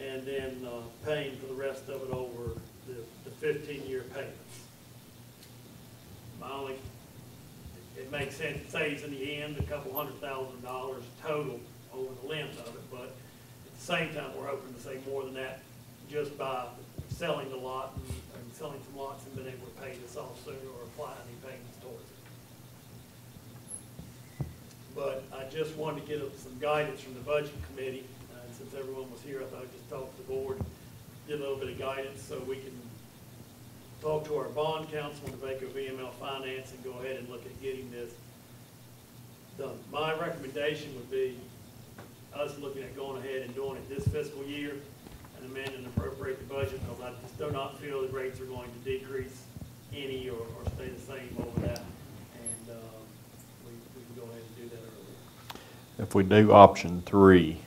and then paying for the rest of it over the 15-year payments. It makes sense, it saves in the end a couple $100,000 total over the length of it, but at the same time, we're hoping to save more than that just by selling the lot and selling some lots and being able to pay this off sooner or apply any payments towards it. But I just wanted to get some guidance from the budget committee, and since everyone was here, I thought I'd just talk to the board, get a little bit of guidance so we can talk to our bond counsel and the Baco VML Finance and go ahead and look at getting this done. My recommendation would be us looking at going ahead and doing it this fiscal year and amend and appropriate the budget, because I just do not feel the rates are going to decrease any or stay the same over that. And we can go ahead and do that earlier. If we do option 3,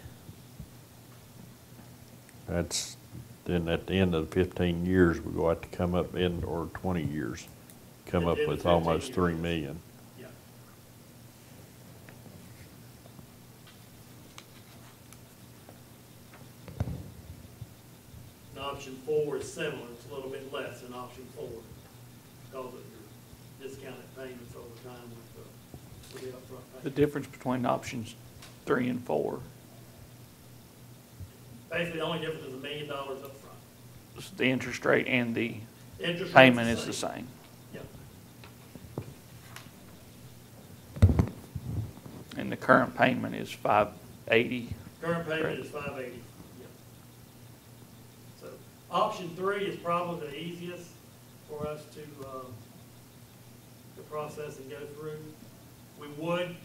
that's then at the end of the 15 years, we go out to come up in, or 20 years, come up with almost $3 million. Yeah. And option 4 is similar. It's a little bit less than option 4 because of your discounted payments over time with the upfront payment. The difference between options 3 and 4 Basically, the only difference is $1 million up front. is the interest rate and the Interest rate's payment is the same. Yep. And the current payment is $580 Current payment is $580. Yeah. So option 3 is probably the easiest for us to process and go through. We would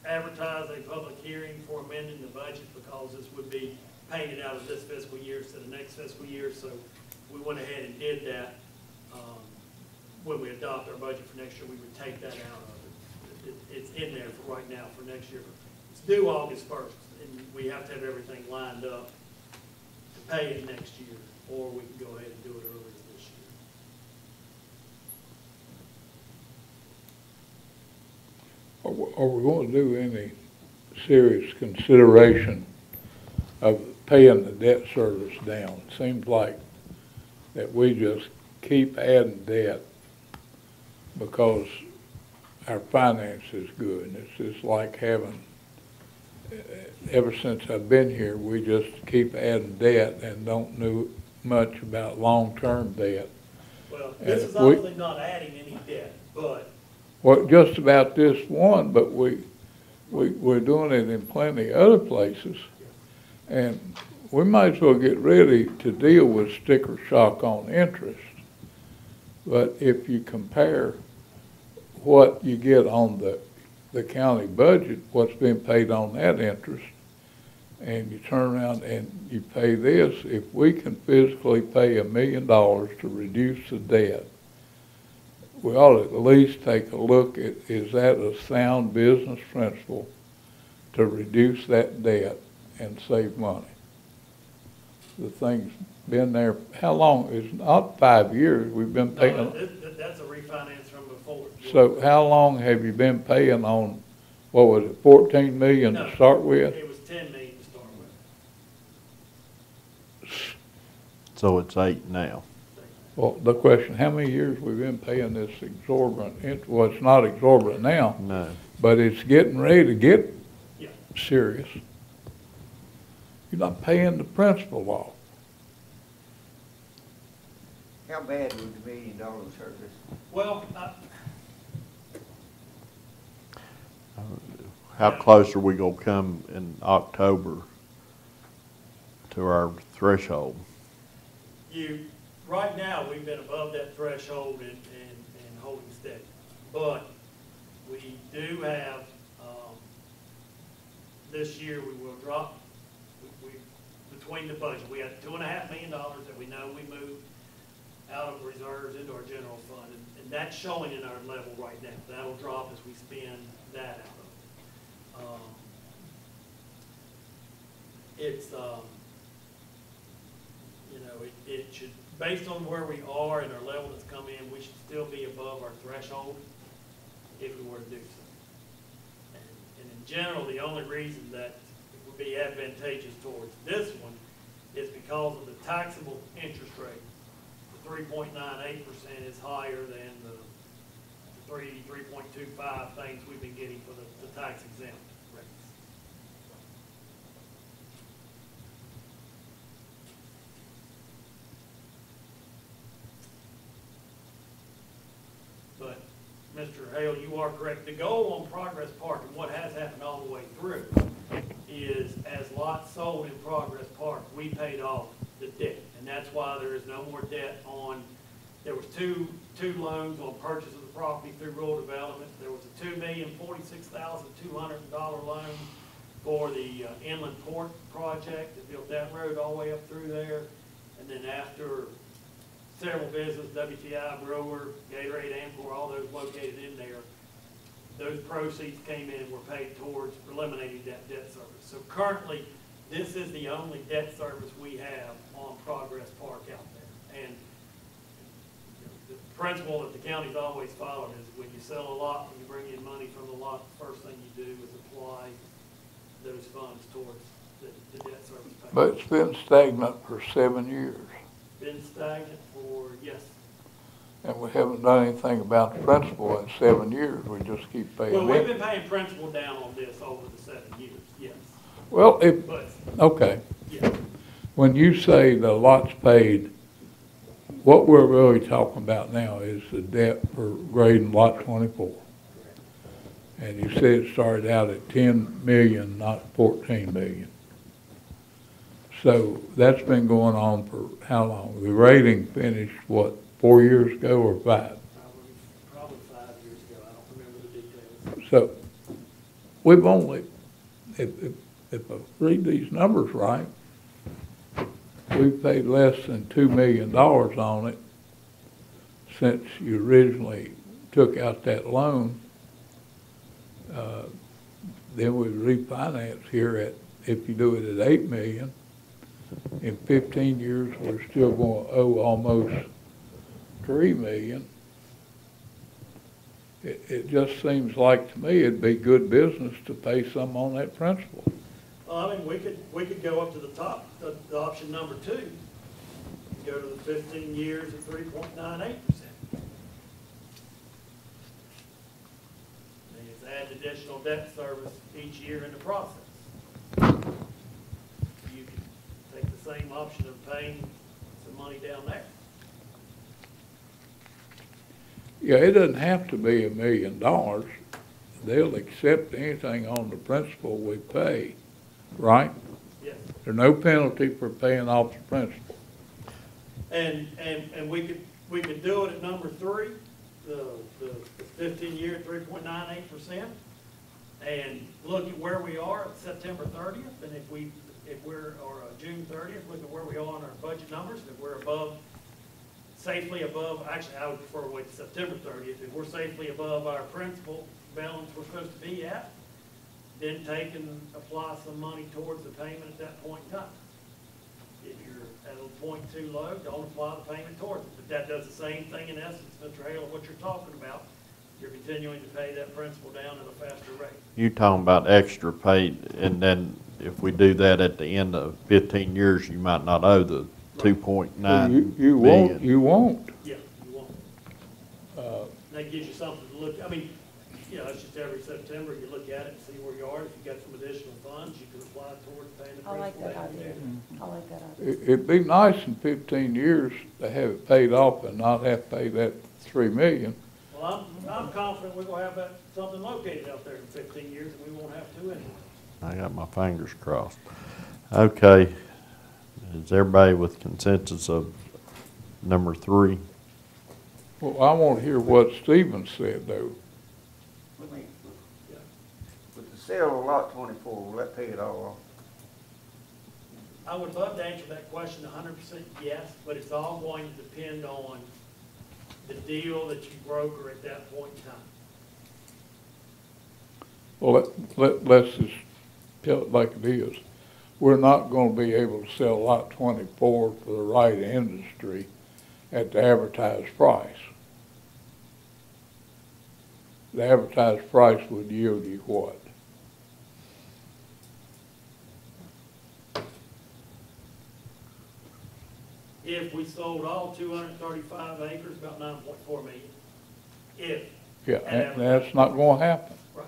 advertise a public hearing for amending the budget because this would be paying it out of this fiscal year instead of next fiscal year. So we went ahead and did that. When we adopt our budget for next year, we would take that out of it. It's in there for right now for next year. It's due August 1st, and we have to have everything lined up to pay it next year, or we can go ahead and do it earlier this year. Are we going to do any serious consideration of paying the debt service down? It seems like that we just keep adding debt because our finance is good. And it's just like having, ever since I've been here, we just keep adding debt and don't know much about long-term debt. Well, this is obviously not adding any debt, but. Well, just about this one, but we're doing it in plenty of other places. And we might as well get ready to deal with sticker shock on interest. But if you compare what you get on the county budget, what's being paid on that interest, and you turn around and you pay this, if we can physically pay $1 million to reduce the debt, we ought to at least take a look at, is that a sound business principle to reduce that debt and save money? The thing's been there, how long? It's not 5 years we've been paying. No, that's a refinance from before. So how long have you been paying on, what was it, 14 million to start with? It was 10 million to start with. So it's 8 now. Well, the question, how many years we've been paying this exorbitant, well, it's not exorbitant now, No. but it's getting ready to get Yeah. serious. You're not paying the principal off. How bad would the $1 million hurt us? Well, How close are we gonna come in October to our threshold? right now, we've been above that threshold and holding steady. But we do have, this year we will drop, between the budget, we had $2.5 million that we know we moved out of reserves into our general fund, and that's showing in our level right now. That'll drop as we spend that out of it. It's, it should, based on where we are and our level that's come in, we should still be above our threshold if we were to do so. And in general, the only reason that it would be advantageous towards this one is because of the taxable interest rate. The 3.98% is higher than the 3.25 things we've been getting for the tax exempt rates. But, Mr. Hale, you are correct. The goal on Progress Park and what has happened all the way through is as lots sold in Progress Park, we paid off the debt. And that's why there is no more debt on, there was two loans on purchase of the property through rural development. There was a $2,046,200 loan for the inland port project that built that road all the way up through there. And then after several businesses, WTI, Brewer, Gatorade, Amcor, all those located in there, those proceeds came in and were paid towards eliminating that debt service. So currently, this is the only debt service we have on Progress Park out there. And the principle that the county's always followed is when you sell a lot, when you bring in money from the lot, the first thing you do is apply those funds towards the debt service payment. But it's been stagnant for 7 years. Been stagnant for, yes. And we haven't done anything about the principal in 7 years. We just keep paying Well, we've it. been paying principal down on this over the 7 years, yes. Well, if, But, okay. yeah, When you say the lot's paid, what we're really talking about now is the debt for grading lot 24. And you said it started out at 10 million, not 14 million. So that's been going on for how long? The rating finished, what, 4 years ago or 5? Probably 5 years ago, I don't remember the details. So we've only, if I read these numbers right, we've paid less than $2 million on it since you originally took out that loan. Then we refinance here at, if you do it at $8 million, in 15 years, we're still going to owe almost $3 million. It just seems like to me it'd be good business to pay some on that principal. Well, I mean, we could go up to the top, the option number 2, go to the 15 years at 3.98%. Add additional debt service each year in the process. You can take the same option of paying some money down there. Yeah, it doesn't have to be $1 million. They'll accept anything on the principal we pay, right? Yes. There's no penalty for paying off the principal. And we could do it at number 3, the 15-year at 3.98%, and look at where we are at September 30th, and if we're June 30th, look at where we are on our budget numbers, and if we're safely above, actually I would prefer to wait to September 30th, if we're safely above our principal balance we're supposed to be at, then take and apply some money towards the payment at that point in time. If you're at a point too low, don't apply the payment towards it. But that does the same thing in essence, Mr. Hale, what you're talking about. You're continuing to pay that principal down at a faster rate. You're talking about extra pay, and then if we do that at the end of 15 years, you might not owe the 2.9 You million. You won't. Yeah, you won't. That gives you something to look, I mean, you know, it's just every September, you look at it and see where you are. If you've got some additional funds, you can apply towards paying the I like principal that down. idea. I like that idea. It'd be nice in 15 years to have it paid off and not have to pay that $3 million. Well, I'm confident we're gonna have something located out there in 15 years, and we won't have to anyway. I got my fingers crossed. Okay, is everybody with consensus of number 3? Well, I want to hear what Stephen said, though. With the sale of lot 24, will that pay it all off? I would love to answer that question 100% yes, but it's all going to depend on the deal that you broker at that point in time. Well, let's just tell it like it is. We're not going to be able to sell lot 24 for the right industry at the advertised price. The advertised price would yield you what? If we sold all 235 acres, about 9.4 million. If. Yeah, at and advertised that's not going to happen. Right.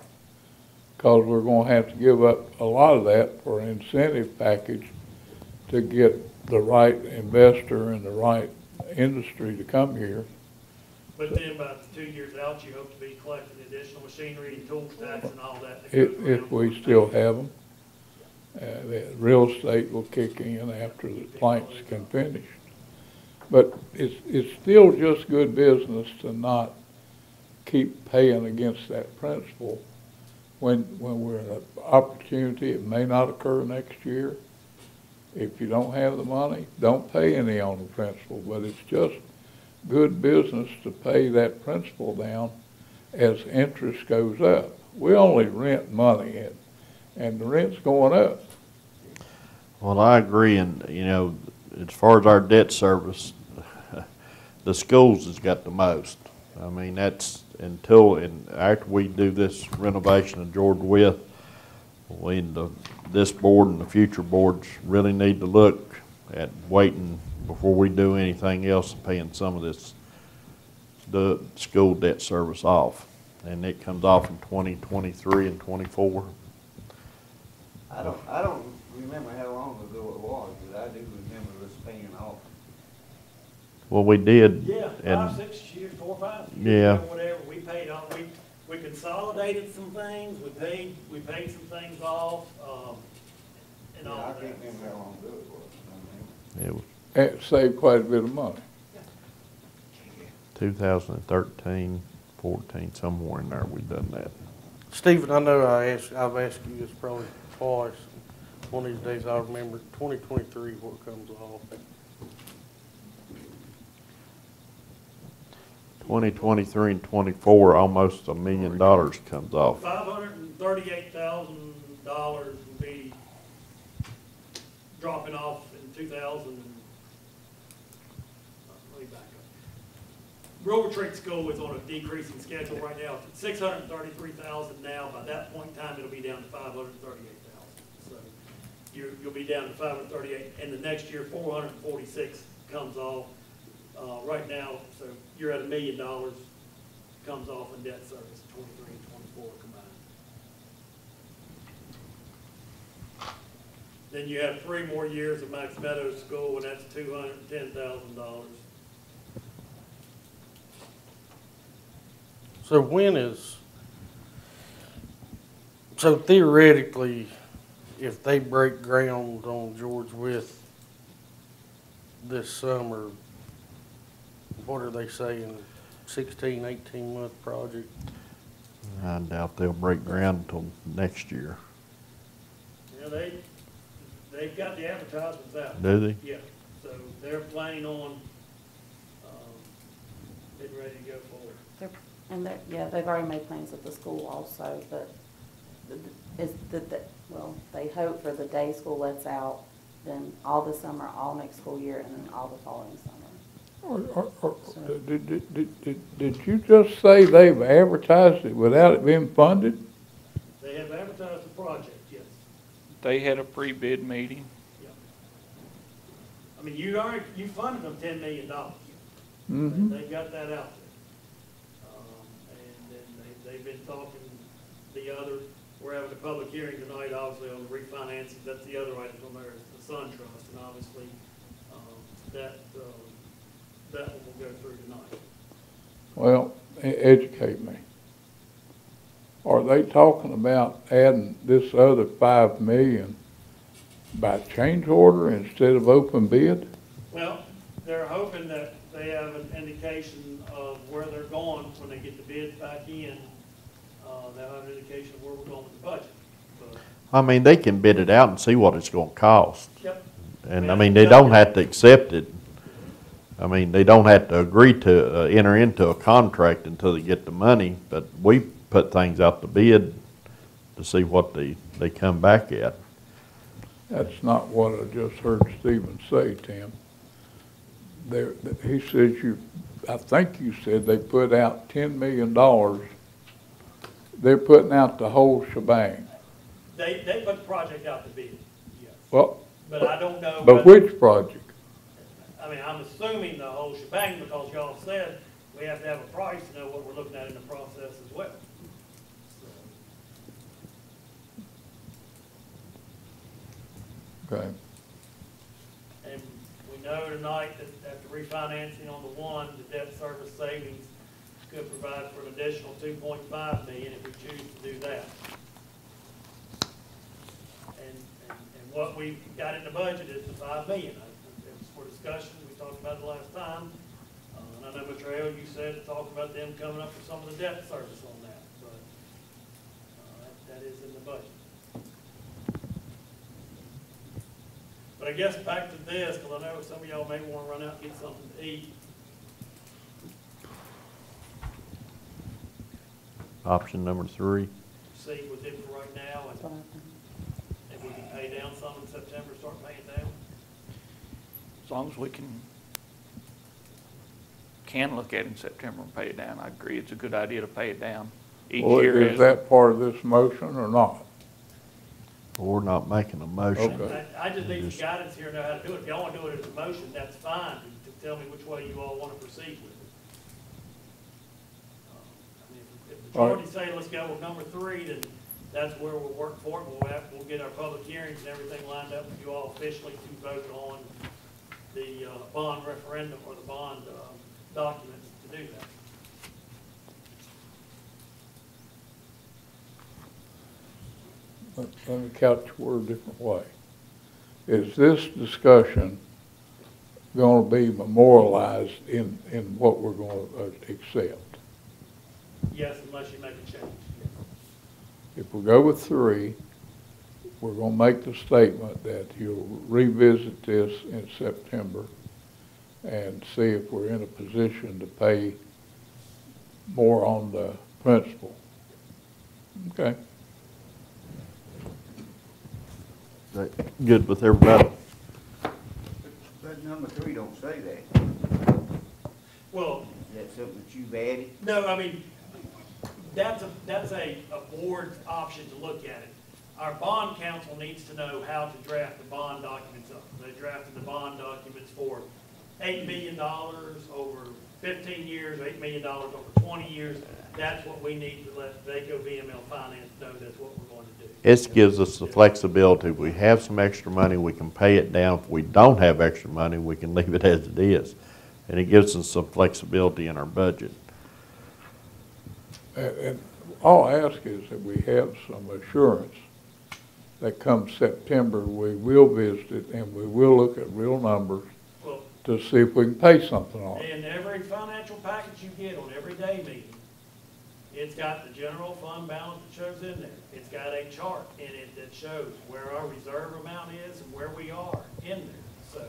Because we're going to have to give up a lot of that for an incentive package to get the right investor and the right industry to come here. But then about 2 years out, you hope to be collecting additional machinery and tool tax and all that. That goes If around. we still have them. The real estate will kick in after the planks can finish. But it's still just good business to not keep paying against that principal when we're in an opportunity. It may not occur next year. If you don't have the money, don't pay any on the principal, but it's just good business to pay that principal down as interest goes up. We only rent money, and the rent's going up. Well, I agree, and, you know, as far as our debt service, the schools has got the most. I mean, that's after we do this renovation of George Wythe, this board and the future boards really need to look at waiting before we do anything else and paying some of the school debt service off. And it comes off in 2023 and 24. I don't remember how long ago it was, but I do remember us paying off. Well, we did. Yeah, and 5, 6 years, 4 or 5 years, Yeah. whatever. We paid off. We consolidated some things. We paid some things off. and Yeah, all I of that. can't remember how long ago it was. I mean, It was It saved quite a bit of money. 2013, 14, somewhere in there we done that. Stephen, I know I've asked you this probably twice. One of these days I'll remember 2023 what comes off. 2023 and 24, almost $1 million comes off. $538,000 will be dropping off in 2000 and, let me back up. Rural Retreat School is on a decreasing schedule right now. It's at $633,000 now. By that point in time, it'll be down to $538,000. So you'll be down to 538, and the next year, 446 comes off. Right now, so you're at $1 million comes off in debt service, 23 and 24 combined. Then you have 3 more years of Max Meadows School, and that's $210,000. So theoretically, if they break ground on George Wythe this summer, what are they saying, 16, 18-month project? I doubt they'll break ground until next year. You know, they've got the advertisements out. Do they? Yeah, so they're planning on, getting ready to go forward. Yeah, they've already made plans at the school also, but they hope for the day school lets out, then all the summer, all next school year, and then all the following summer. Did you just say they've advertised it without it being funded? They have advertised the project, yes. They had a pre-bid meeting. Yeah. I mean, you funded them $10 million. Mm-hmm. They've got that out there. And then they've been talking we're having a public hearing tonight, obviously, on the refinancing. That's the other item from there, is the Sun Trust, and obviously, that one will go through tonight. Well, educate me. Are they talking about adding this other $5 million by change order instead of open bid? Well, they're hoping that they have an indication of where they're going when they get the bids back in. They'll have an indication of where we're going with the budget. But, I mean, they can bid it out and see what it's gonna cost. yep. And I mean, they don't have to accept it. I mean, they don't have to agree to enter into a contract until they get the money, but we put things out to bid to see what they come back at. That's not what I just heard Stephen say, Tim. He says I think you said they put out $10 million. They're putting out the whole shebang. They put the project out to bid, yes. Well, But I don't know. but whether- which project? I mean, I'm assuming the whole shebang, because y'all said we have to have a price to know what we're looking at in the process as well. Okay. And we know tonight that after refinancing on the one, the debt service savings could provide for an additional $2.5 million if we choose to do that. And what we got in the budget is the $5 million. It was for discussion, we talked about it last time. And I know, Matrell, you said, talk about them coming up with some of the debt service on that, but that is in the budget. But I guess back to this, because I know some of y'all may want to run out and get something to eat. Option number 3. See with it for right now, That's what I think. and if we can pay down some in September, start paying down. As long as we can look at it in September and pay it down, I agree, it's a good idea to pay it down each Well, year. is that part of this motion or not? We're not making a motion. Okay. I just need some guidance here to know how to do it. If y'all want to do it as a motion, that's fine, to tell me which way you all want to proceed with it. I mean, if the majority say, let's go with number 3, then that's where we'll work for it. We'll get our public hearings and everything lined up with you all officially to vote on the bond referendum or the bond documents to do that. Let me couch the word a different way. is this discussion going to be memorialized in what we're going to accept? Yes, unless you make a change. If we go with 3, we're going to make the statement that you'll revisit this in September and see if we're in a position to pay more on the principal. Okay. Is that good with everybody? But number 3 don't say that. Well, Is that something that you've added? no, I mean, that's a board's option to look at it. Our bond counsel needs to know how to draft the bond documents up. They drafted the bond documents for $8 million over 15 years, $8 million over 20 years. That's what we need to let VACO VML Finance know that's what we're going to do. This gives us the flexibility. If we have some extra money, we can pay it down. If we don't have extra money, we can leave it as it is. And it gives us some flexibility in our budget. And all I ask is that we have some assurance that come September, we will visit it and we will look at real numbers Well, to see if we can pay something on it. in every financial package you get on every day meeting, it's got the general fund balance that shows in there. It's got a chart in it that shows where our reserve amount is and where we are in there. So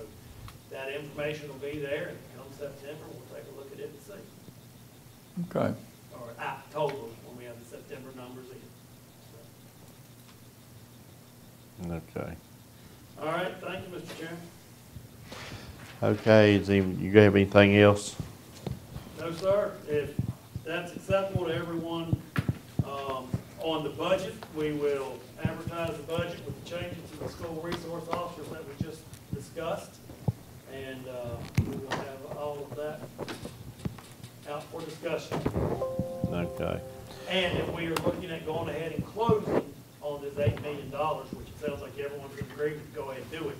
that information will be there, and come September, we'll take a look at it and see. Okay. Or total, when we have the September numbers in. Okay. All right, thank you, Mr. Chairman. Okay, you have anything else? No, sir. If that's acceptable to everyone, on the budget, we will advertise the budget with the changes to the school resource officers that we just discussed. And, we will have all of that out for discussion. Okay. And if we are looking at going ahead and closing on this $8 million, which it sounds like everyone's in agreement to go ahead and do it,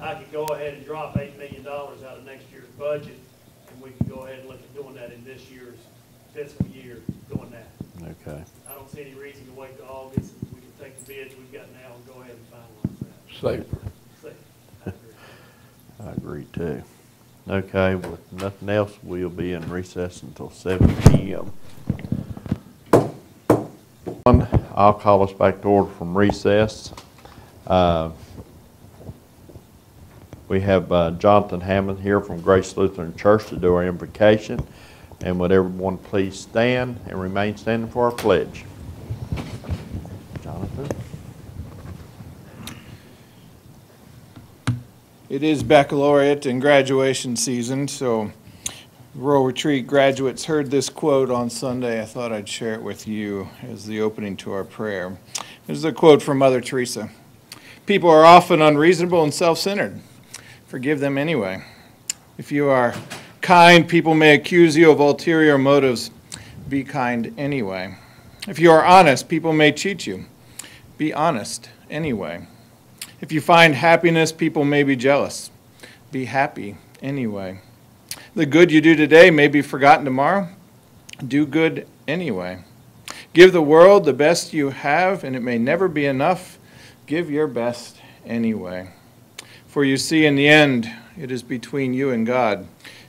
I could go ahead and drop $8 million out of next year's budget, and we can go ahead and look at doing that in this year's fiscal year, doing that. Okay. I don't see any reason to wait till August, and we can take the bids we've got now and go ahead and finalize that. Safer. See, I agree. I agree too. Okay, with nothing else, we'll be in recess until 7 p.m. I'll call us back to order from recess. We have Jonathan Hammond here from Grace Lutheran Church to do our invocation. And would everyone please stand and remain standing for our pledge. Jonathan? It is baccalaureate and graduation season, so Rural Retreat graduates heard this quote on Sunday. I thought I'd share it with you as the opening to our prayer. This is a quote from Mother Teresa. People are often unreasonable and self-centered. Forgive them anyway. If you are kind, people may accuse you of ulterior motives. Be kind anyway. If you are honest, people may cheat you. Be honest anyway. If you find happiness, people may be jealous. Be happy anyway. The good you do today may be forgotten tomorrow. Do good anyway. Give the world the best you have, and it may never be enough. Give your best anyway. For you see, in the end, it is between you and God.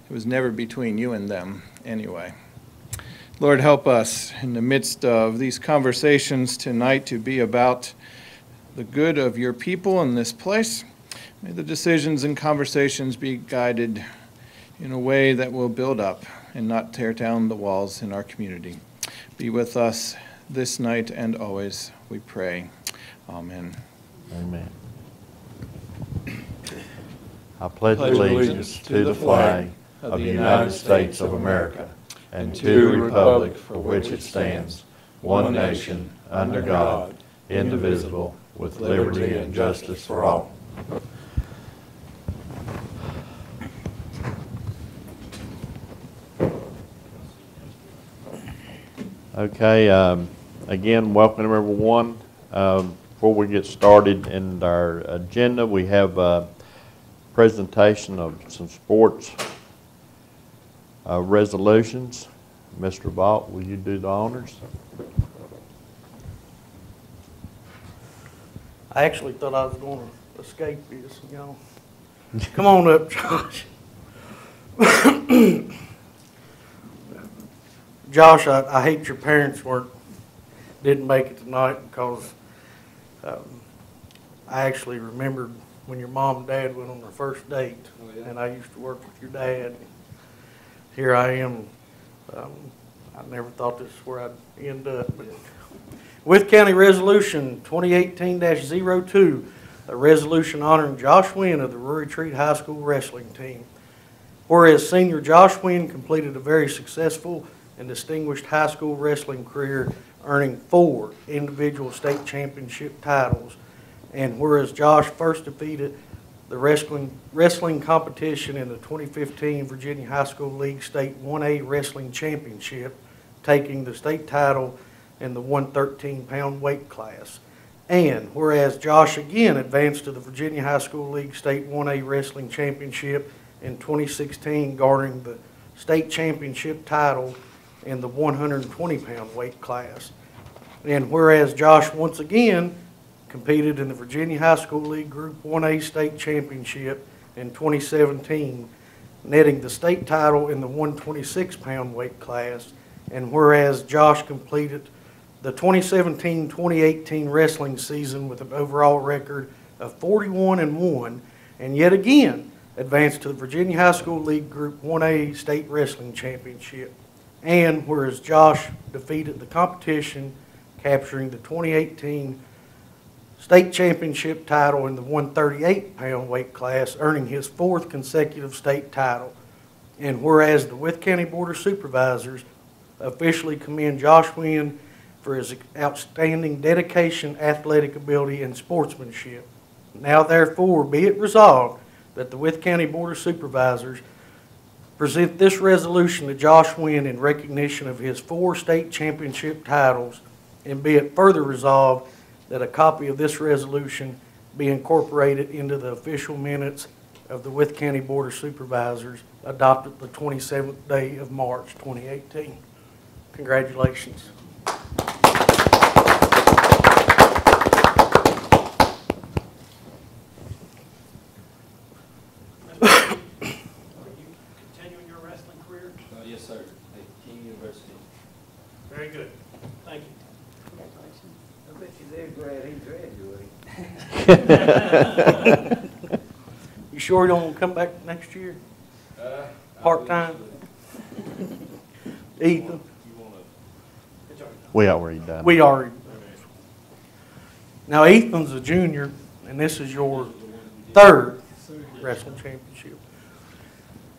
It was never between you and them anyway. Lord, help us in the midst of these conversations tonight to be about the good of your people in this place. May the decisions and conversations be guided in a way that will build up and not tear down the walls in our community. Be with us this night and always, we pray. Amen. Amen. I pledge allegiance to the flag of the United States of America and to the republic for which it stands, one nation, under God, indivisible, with liberty and justice for all. Okay, again, welcome everyone. Before we get started in our agenda, we have a presentation of some sports resolutions. Mr. Vaught, will you do the honors? I actually thought I was going to escape this, you know. Come on up, Josh. Josh, I hate your parents didn't make it tonight because I actually remembered when your mom and dad went on their first date, and I used to work with your dad. Here I am. I never thought this is where I'd end up. But Wythe County Resolution 2018-02, a resolution honoring Josh Wynn of the Rural Retreat High School wrestling team. Whereas senior Josh Wynn completed a very successful and distinguished high school wrestling career, earning 4 individual state championship titles. And whereas Josh first defeated the wrestling competition in the 2015 Virginia High School League State 1A Wrestling Championship, taking the state title in the 113-pound weight class. And whereas Josh again advanced to the Virginia High School League State 1A Wrestling Championship in 2016, garnering the state championship title in the 120-pound weight class. And whereas Josh once again competed in the Virginia High School League Group 1A State Championship in 2017, netting the state title in the 126-pound weight class. And whereas Josh completed the 2017-2018 wrestling season with an overall record of 41-1, and yet again advanced to the Virginia High School League Group 1A State Wrestling Championship. And whereas Josh defeated the competition, capturing the 2018 state championship title in the 138-pound weight class, earning his 4th consecutive state title. And whereas the Wythe County Board of Supervisors officially commend Josh Wynn for his outstanding dedication, athletic ability, and sportsmanship. Now therefore be it resolved that the Wythe County Board of Supervisors present this resolution to Josh Wynn in recognition of his 4 state championship titles, and be it further resolved that a copy of this resolution be incorporated into the official minutes of the Wythe County Board of Supervisors adopted the 27th day of March 2018. Congratulations. Are you continuing your wrestling career? Yes, sir. At King University. Very good. Thank you. Congratulations. I bet you they're glad he graduated. You sure you don't want to come back next year? Part-time? Ethan? We already done. We already. Now Ethan's a junior, and this is your 3rd wrestling championship.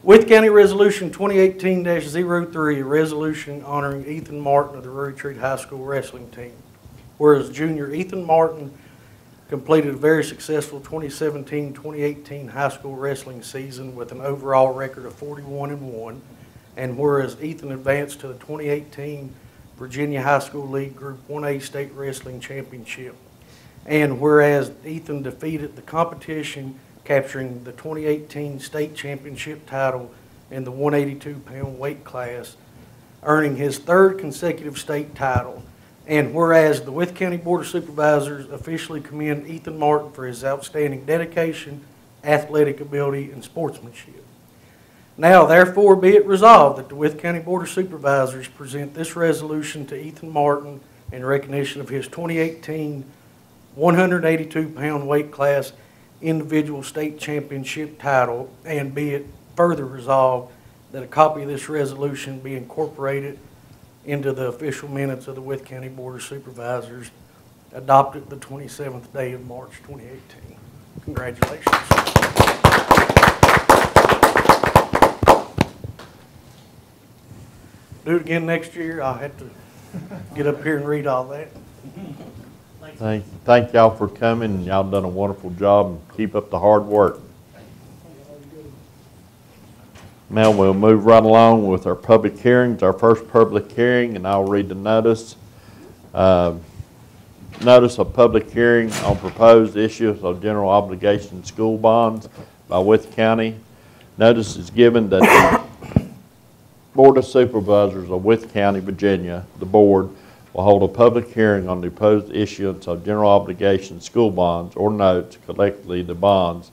Wythe County Resolution 2018-03, a resolution honoring Ethan Martin of the Rural Retreat High School wrestling team. Whereas junior Ethan Martin completed a very successful 2017-2018 high school wrestling season with an overall record of 41-1, and whereas Ethan advanced to the 2018 Virginia High School League Group 1A State Wrestling Championship, and whereas Ethan defeated the competition, capturing the 2018 state championship title in the 182-pound weight class, earning his 3rd consecutive state title. And whereas the Wythe County Board of Supervisors officially commend Ethan Martin for his outstanding dedication, athletic ability, and sportsmanship. Now therefore be it resolved that the Wythe County Board of Supervisors present this resolution to Ethan Martin in recognition of his 2018 182-pound weight class individual state championship title, and be it further resolved that a copy of this resolution be incorporated into the official minutes of the Wythe County Board of Supervisors adopted the 27th day of March 2018. Congratulations. Do it again next year. I'll have to get up here and read all that. Thank y'all for coming. Y'all done a wonderful job, and keep up the hard work. Now we'll move right along with our public hearings. Our first public hearing, and I'll read the notice. Notice of public hearing on proposed issues of general obligation school bonds by Wythe County. Notice is given that the Board of Supervisors of Wythe County, Virginia, the board, will hold a public hearing on the proposed issuance of general obligation school bonds or notes, collectively the bonds,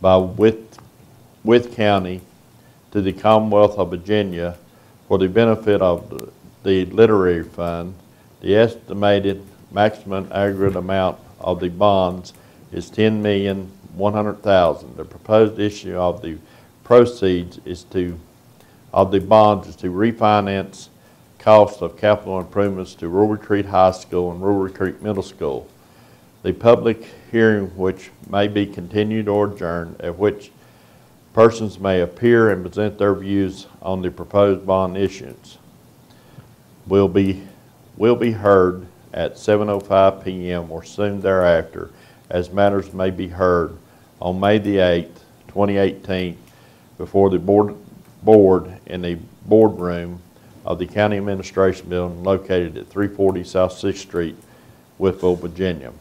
by Wythe County to the Commonwealth of Virginia for the benefit of the literary fund. The estimated maximum aggregate amount of the bonds is $10,100,000. The proposed issue of the proceeds of the bonds is to refinance costs of capital improvements to Rural Retreat High School and Rural Retreat Middle School. The public hearing, which may be continued or adjourned, at which persons may appear and present their views on the proposed bond issuance, will be heard at 7:05 p.m. or soon thereafter, as matters may be heard on May the 8th, 2018, before the board in the boardroom of the County Administration Building located at 340 South 6th Street, Wytheville, Virginia.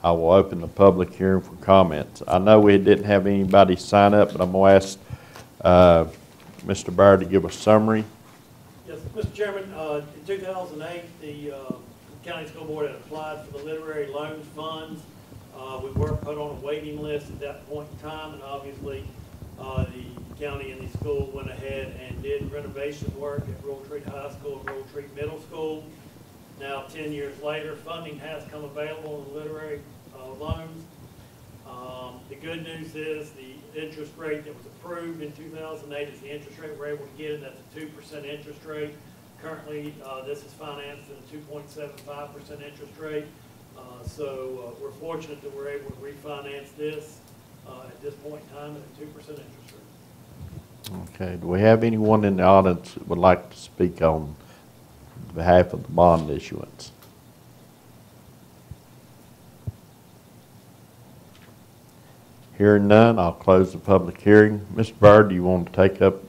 I will open the public hearing for comments. I know we didn't have anybody sign up, but I'm going to ask Mr. Byer to give a summary. Yes, Mr. Chairman, in 2008, the County School Board had applied for the Literary Loans Funds. We were put on a waiting list at that point in time, and obviously the county and the school went ahead and did renovation work at Rural Retreat High School and Rural Retreat Middle School. Now, 10 years later, funding has come available in literary loans. The good news is the interest rate that was approved in 2008 is the interest rate we're able to get, and that's a 2% interest rate. Currently, this is financed at a 2.75% interest rate. So we're fortunate that we're able to refinance this at this point in time at a 2% interest rate. Okay, do we have anyone in the audience that would like to speak on behalf of the bond issuance? Hearing none, I'll close the public hearing. Mr. Byrd, do you want to take up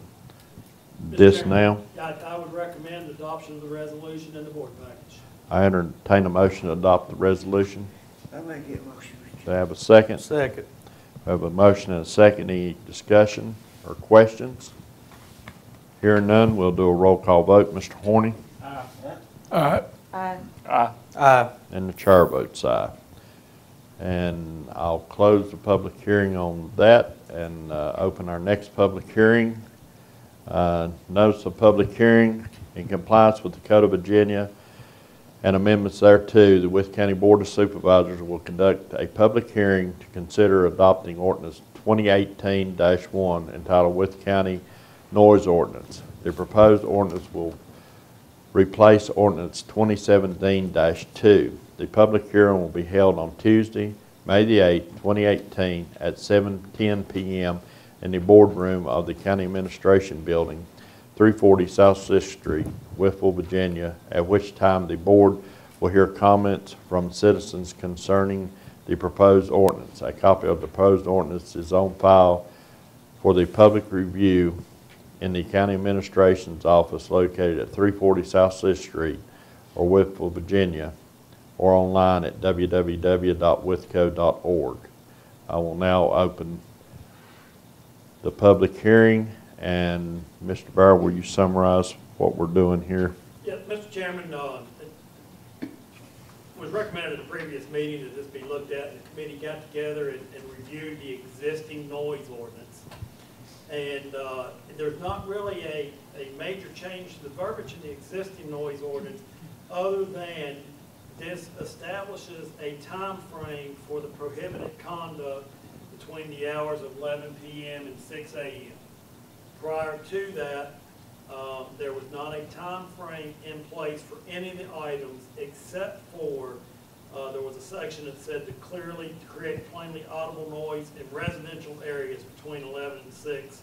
this now? I would recommend adoption of the resolution and the board package. I entertain a motion to adopt the resolution. I make it motion. Do I have a second? Second. I have a motion and a second. Any discussion or questions? Hearing none, we'll do a roll call vote. Mr. Horny? Aye. Aye. Aye. Aye. And the chair votes aye. And I'll close the public hearing on that and open our next public hearing. Notice of public hearing in compliance with the Code of Virginia and amendments thereto. The Wythe County Board of Supervisors will conduct a public hearing to consider adopting ordinance 2018-1 entitled Wythe County Noise Ordinance. The proposed ordinance will replace ordinance 2017-2. The public hearing will be held on Tuesday, May the 8th, 2018 at 7:10 p.m. in the boardroom of the County Administration Building, 340 South 6th Street, Wytheville, Virginia, at which time the board will hear comments from citizens concerning the proposed ordinance. A copy of the proposed ordinance is on file for the public review in the County Administration's office located at 340 South 6th Street or Wytheville, Virginia, or online at www.withco.org. I will now open the public hearing, and Mr. Byer, will you summarize what we're doing here? Yeah, Mr. Chairman, it was recommended at a previous meeting that this be looked at, and the committee got together and reviewed the existing noise ordinance. And there's not really a major change to the verbiage in the existing noise ordinance, other than this establishes a time frame for the prohibited conduct between the hours of 11 p.m. and 6 a.m. Prior to that, there was not a time frame in place for any of the items except for there was a section that said to create plainly audible noise in residential areas between 11 and 6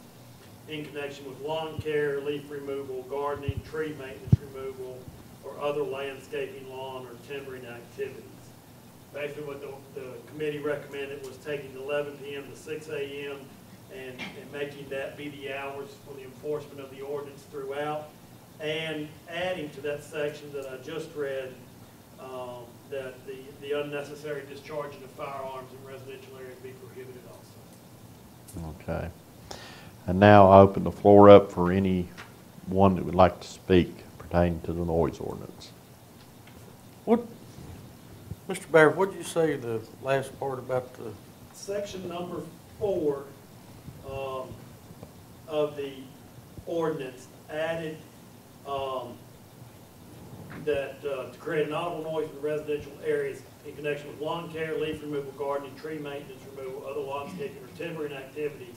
in connection with lawn care, leaf removal, gardening, tree maintenance removal, or other landscaping, lawn, or timbering activities. Basically what the committee recommended was taking 11 p.m. to 6 a.m. and making that be the hours for the enforcement of the ordinance throughout, and adding to that section that I just read that the unnecessary discharging of firearms in residential areas be prohibited also. Okay. And now I open the floor up for anyone that would like to speak pertaining to the noise ordinance. What, Mr. Barrett, what'd you say the last part about the, Section number 4 of the ordinance added that to create an audible noise in residential areas in connection with lawn care, leaf removal, gardening, tree maintenance removal, other landscaping or timbering activities,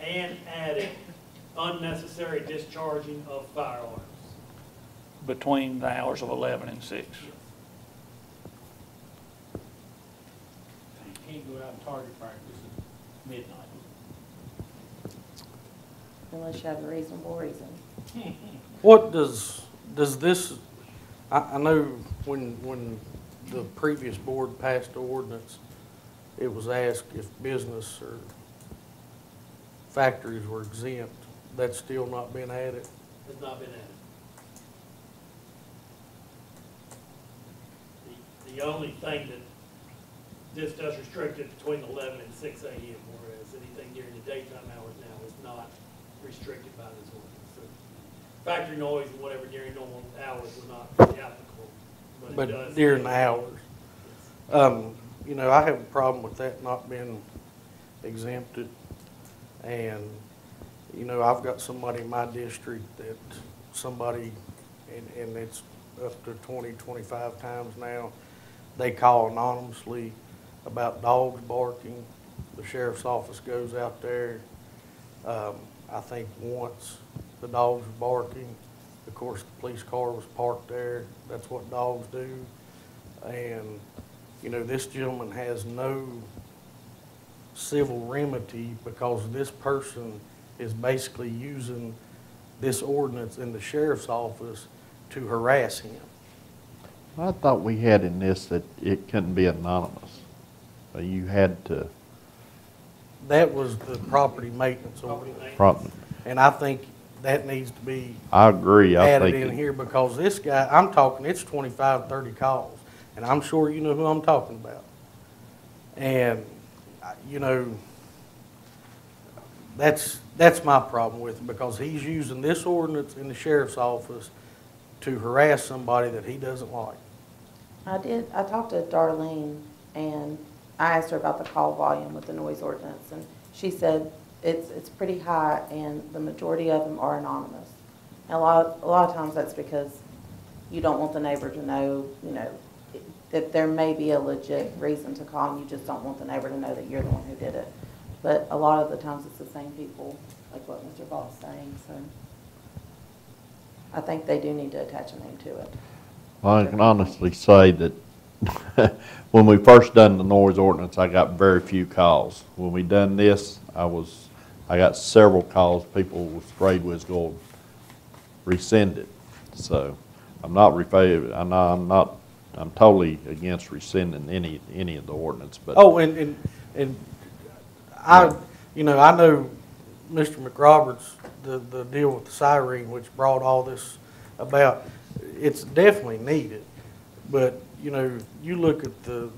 and added unnecessary discharging of firearms. Between the hours of 11 and 6. You can't go out and target practice at midnight. Unless you have a reasonable reason. what does this, I know when the previous board passed the ordinance, it was asked if business or factories were exempt. That's still not been added. Has not been added. The only thing that this does restrict it between 11 and 6 a.m., whereas anything during the daytime hours now is not restricted by this ordinance. So factory noise and whatever during normal hours are not applicable. But it But does during the hours. You know, I have a problem with that not being exempted. And, you know, I've got somebody in my district that somebody, and it's up to 20, 25 times now, they call anonymously about dogs barking. The sheriff's office goes out there. I think once the dogs were barking, of course, the police car was parked there. That's what dogs do. And, you know, this gentleman has no civil remedy because this person is basically using this ordinance in the sheriff's office to harass him. I thought we had in this that it couldn't be anonymous. You had to, That was the property maintenance ordinance. probably, And I think that needs to be I agree, I added think. in here because this guy, I'm talking, it's 25, 30 calls. And I'm sure you know who I'm talking about. And, you know, that's my problem with it because he's using this ordinance in the sheriff's office to harass somebody that he doesn't like. I talked to Darlene, and I asked her about the call volume with the noise ordinance, and she said it's pretty high, and the majority of them are anonymous. And a lot of times that's because you don't want the neighbor to know, you know, that there may be a legit reason to call, and you just don't want the neighbor to know that you're the one who did it. But a lot of the times it's the same people, like what Mr. Ball's saying, so I think they do need to attach a name to it. I can honestly say that when we first done the noise ordinance, I got very few calls. When we done this, I got several calls. People was afraid we was going to rescind it. So I'm not I'm totally against rescinding any of the ordinance. But Oh, and I, you know, I know Mr. McRoberts, the deal with the siren, which brought all this about, it's definitely needed. But, you know, you look at the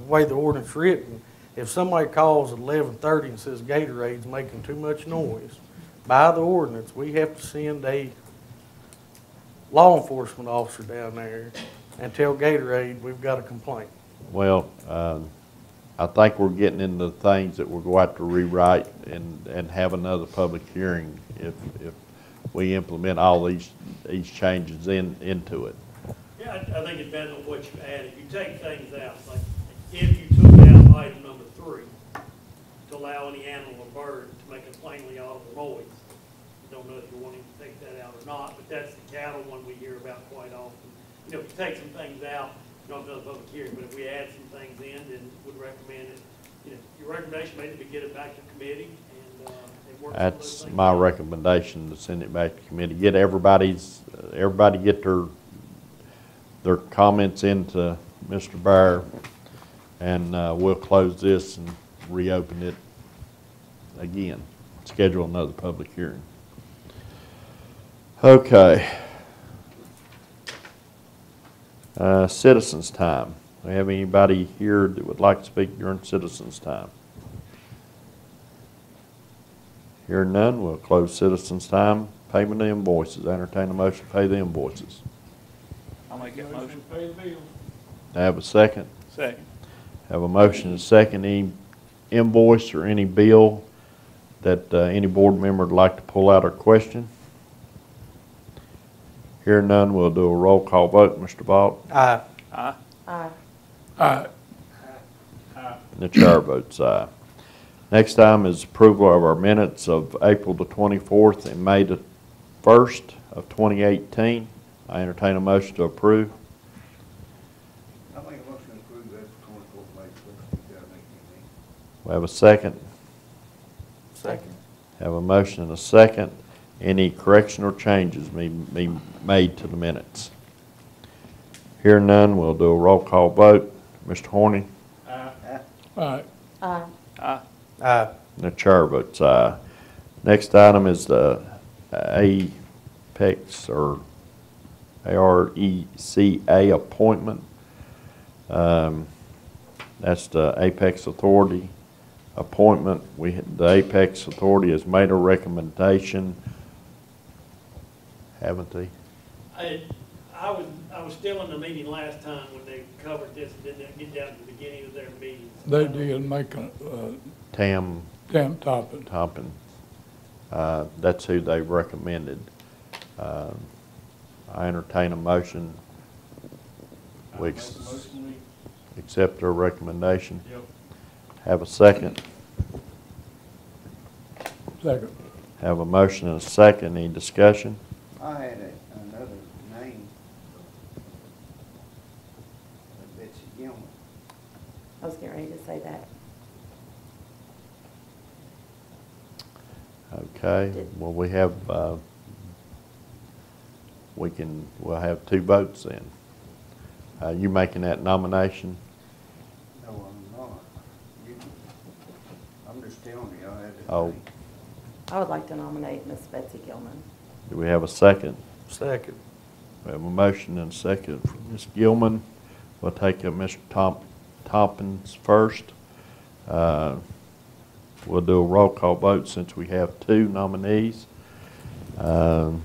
way the ordinance written, if somebody calls at 11:30 and says Gatorade's making too much noise, by the ordinance, we have to send a law enforcement officer down there and tell Gatorade we've got a complaint. well, I think we're getting into things that we're going to have to rewrite and have another public hearing if we implement all these changes into it. Yeah, I think it depends on what you add. If you take things out, like if you took out item number 3, to allow any animal or bird to make a plainly audible noise, I don't know if you're wanting to take that out or not, but that's the cattle one we hear about quite often. You know, if you take some things out, you don't have another public hearing, but if we add some things in, then would recommend it. You know, your recommendation may be to get it back to committee and work some of those That's things my out. recommendation, to send it back to committee. Get everybody get their comments into Mr. Bear, and we'll close this and reopen it again. Schedule another public hearing. Okay. Citizens' time. Do we have anybody here that would like to speak during citizens' time? Hearing none, we'll close citizens' time. Payment of invoices. Entertain a motion to pay the invoices. I'll make that motion. to pay the bills. Have a second? Second. Have a motion and a second. Any invoice or any bill that any board member would like to pull out or question? Hearing none, we'll do a roll call vote. Mr. Vaught? Aye. Aye. Aye. Aye. And the chair votes aye. Next item is approval of our minutes of April the 24th and May the 1st of 2018. I entertain a motion to approve. I make a motion to approve that for 24th May, 2018. We have a second. Second. Have a motion and a second. Any correction or changes be made to the minutes? Hearing none, we'll do a roll call vote. Mr. Horny? Aye. Aye. Aye. Aye. And the chair votes aye. Next item is the Apex or ARECA appointment. That's the Apex Authority appointment. The Apex Authority has made a recommendation, haven't they? I was still in the meeting last time when they covered this, and didn't get down to the beginning of their meeting. They did make a, Tam damn topping. Toppin. That's who they recommended. I entertain a motion. We Make the motion, accept their recommendation. Yep. Have a second. Second. Have a motion and a second. Any discussion? I had another name. Betsy Gilman. I was getting ready to say that. Okay, well, we'll have two votes then. You making that nomination? No, I'm not. I'm just telling you, I had that Oh. name. I would like to nominate Miss Betsy Gilman. Do we have a second? Second. We have a motion and a second from Ms. Gilman. We'll take Mr. Tompkins first. We'll do a roll call vote since we have two nominees. Mr.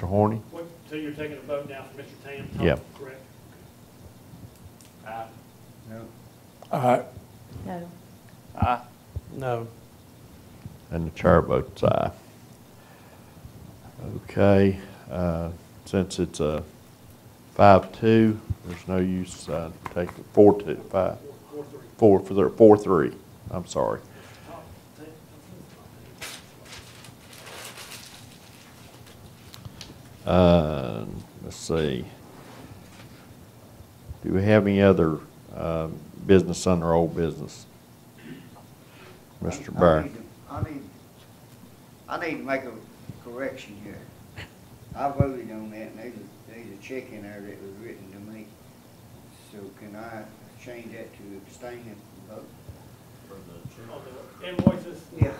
Horny? So you're taking a vote now for Mr. Tam? Yeah. Correct. No. Aye. No. Aye. No. And the chair votes aye. Okay, since it's a 5-2, there's no use taking 4-2, 5, 4-3. I'm sorry. Let's see. Do we have any other business under old business? Mr. Barr. I need to make a correction here. I voted on that, and there's a check in there that was written to me. So can I change that to abstain and vote? For the On chair. the invoices, Yeah.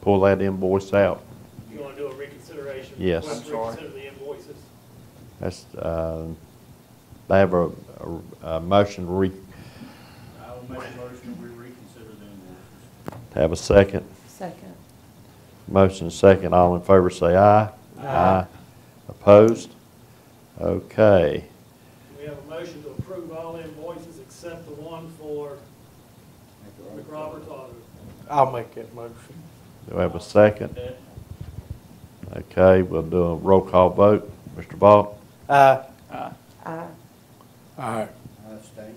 Pull that invoice out. you want to do a reconsideration? Yes. Request I'm sorry. Reconsider the invoices. That's, they have a motion I will make a motion, we reconsider the invoices. to have a second. Second. Motion second. All in favor say aye. Aye. Opposed? Okay. We have a motion to approve all invoices except the one for McRoberts Auto. I'll make that motion. Do we have a second? Okay, we'll do a roll call vote. Mr. Vaught? Aye. Aye. Aye. Aye. I abstain.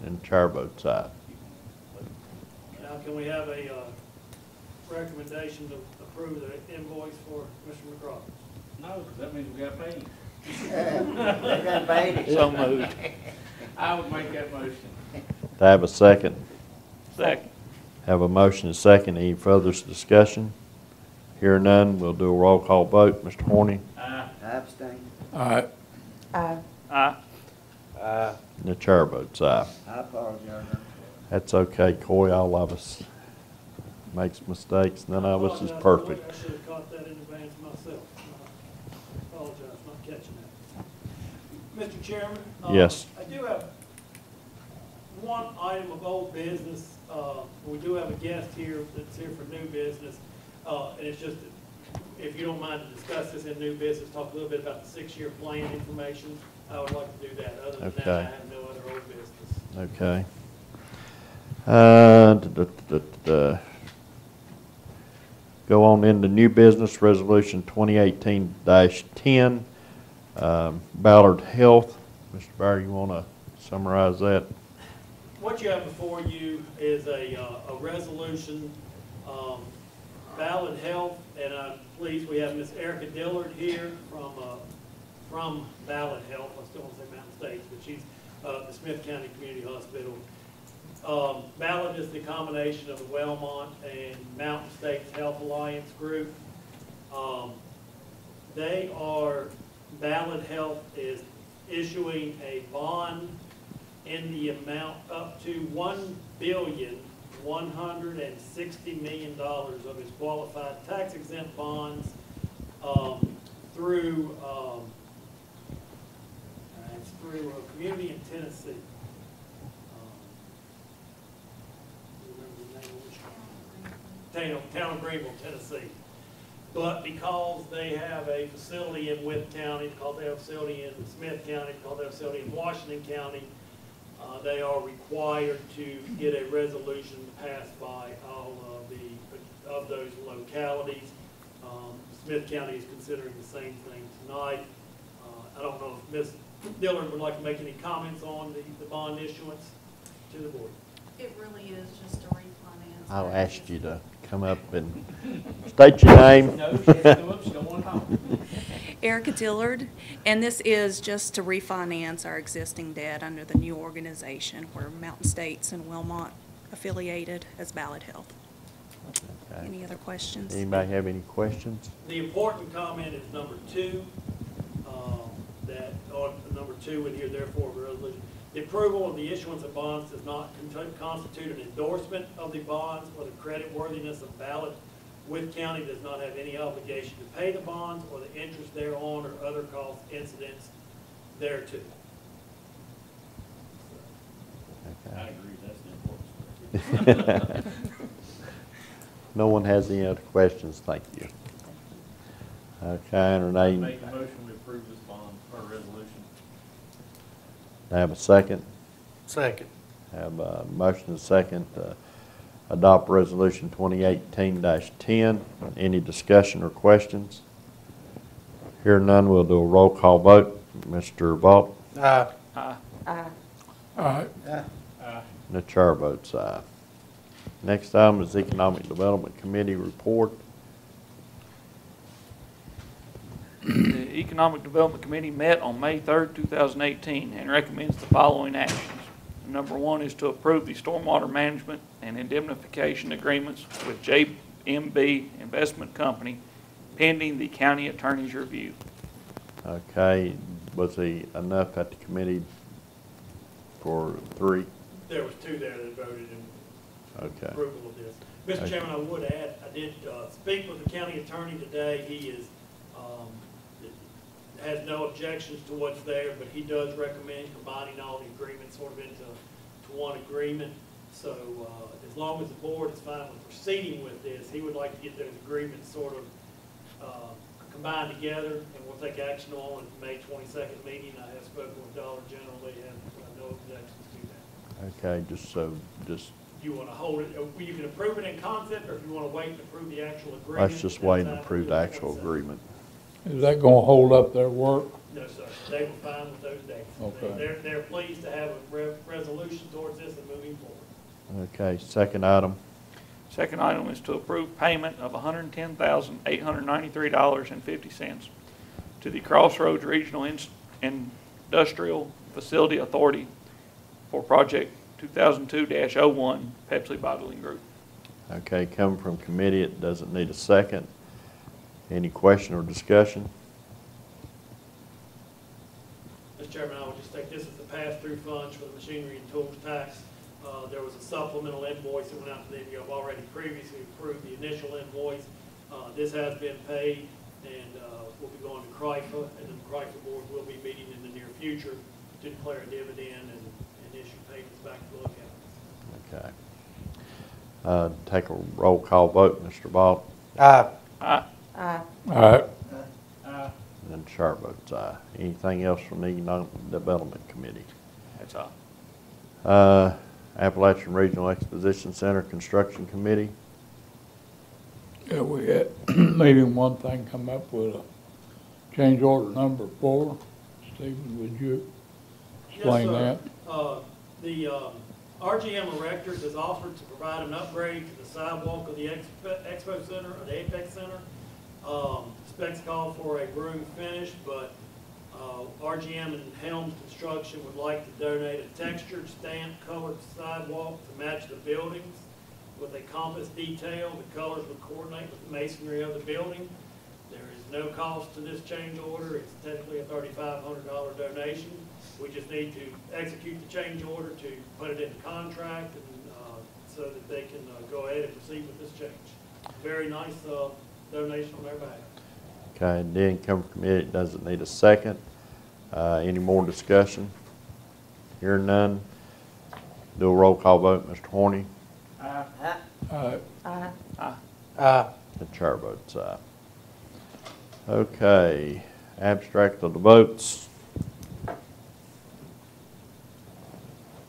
And the chair votes aye. Now, can we have a recommendation to approve the invoice for Mr. McRoberts? No, because that means we got paid. They done paid it. So moved. I would make that motion. Do I have a second? Second. Have a motion and second. Any further discussion? Hear none, we'll do a roll call vote. Mr. Horny? I abstain. Aye. Aye. Aye. Aye. And the chair votes aye. I apologize. That's okay, Coy. All of us makes mistakes. None of us is I perfect. should have caught that in advance myself. I apologize for not catching that. Mr. Chairman? Yes. I do have one item of old business. We do have a guest here that's here for new business. And it's just, if you don't mind to discuss this in new business, talk a little bit about the 6-year plan information, I would like to do that. Other than that, I Okay. have no other old business. Okay. Go on into new business, resolution 2018-10, Ballard Health. Mr. Barry, you want to summarize that? What you have before you is a resolution, Ballard Health, and I'm pleased we have Miss Erica Dillard here from Ballard Health. I still want to say Mountain States, but she's the Smith County Community Hospital. Ballard is the combination of the Wellmont and Mountain States Health Alliance Group. Ballard Health is issuing a bond in the amount up to $1,160,000,000 of its qualified tax-exempt bonds through a community in Tennessee. Town of Greenville, Tennessee. But because they have a facility in Wythe County, because they have a facility in Smith County, because they have a facility in Washington County, they are required to get a resolution passed by all of those localities. Smith County is considering the same thing tonight. I don't know if Ms. Dillard would like to make any comments on the bond issuance to the board. It really is just a refinance. I'll ask you to come up and state your name. No, she has to come up, she don't want to talk. Erica Dillard, and this is just to refinance our existing debt under the new organization where Mountain States and Wellmont affiliated as Ballard Health. Okay. Any other questions? Anybody have any questions? The important comment is number 2, number 2 in here, therefore, the resolution. The approval of the issuance of bonds does not constitute an endorsement of the bonds or the creditworthiness of Ballard. Wythe County does not have any obligation to pay the bonds or the interest thereon or other costs incidents thereto. I Okay. agree, that's the important part. No one has any other questions? Thank you. Okay, I entertain. make a motion we approve this bond or resolution. Have a second? Second. Have a motion and a second to adopt resolution 2018-10. Any discussion or questions? Hear none, we'll do a roll call vote. Mr. Vaught? Aye. Aye. Aye. All right, The chair votes aye. Next item is Economic Development Committee report. The Economic Development Committee met on May 3rd, 2018, and recommends the following actions. Number 1 is to approve the stormwater management and indemnification agreements with JMB Investment Company pending the county attorney's review. Okay, was he enough at the committee for 3? There was 2 there that voted in Okay. approval of this. Mr. Okay. Chairman, I would add, I did speak with the county attorney today. He is, has no objections to what's there, but he does recommend combining all the agreements sort of into one agreement. So as long as the board is fine with proceeding with this, he would like to get those agreements sort of combined together, and we'll take action on at the May 22nd meeting. I have spoken with Dollar General. They have no objections to that. Okay, just, You want to hold it, you can approve it in concept, or if you want to wait and approve the actual agreement. let's just wait and approve the actual agreement. is that gonna hold up their work? No, sir, they were fine with those dates. Okay. They're pleased to have a resolution towards this and moving forward. Okay, second item. Second item is to approve payment of $110,893.50 to the Crossroads Regional Industrial Facility Authority for Project 2002-01 Pepsi Bottling Group. Okay, coming from committee, it doesn't need a second. Any question or discussion? Mr. Chairman, I would just take this as the pass-through funds for the machinery and tools tax. There was a supplemental invoice that went out to them. You have already previously approved the initial invoice. This has been paid, and we'll be going to CRIFA, and then the CRIFA board will be meeting in the near future to declare a dividend and issue payments back to the localities. Okay. Take a roll call vote, Mr. Vaught. Aye. Aye. Aye. All right. And the chair votes aye. Anything else from the Economic Development Committee? That's all. Appalachian Regional Exposition Center Construction Committee? Yeah, we had meeting one thing come up with a change order number 4. Stephen, would you explain that? The RGM Erectors has offered to provide an upgrade to the sidewalk of the Expo Center, or the Apex Center. Specs call for a room finish, but RGM and Helms Construction would like to donate a textured, stamped, colored sidewalk to match the buildings with a compass detail. The colors would coordinate with the masonry of the building. There is no cost to this change order. It's technically a $3,500 donation. We just need to execute the change order to put it in the contract and so that they can go ahead and proceed with this change. Very nice donation on their behalf. Okay, the Income Committee doesn't need a second. Any more discussion? Hearing none. Do a roll call vote. Mr. Horny? Aye. Aye. The chair votes aye. Okay, abstract of the votes.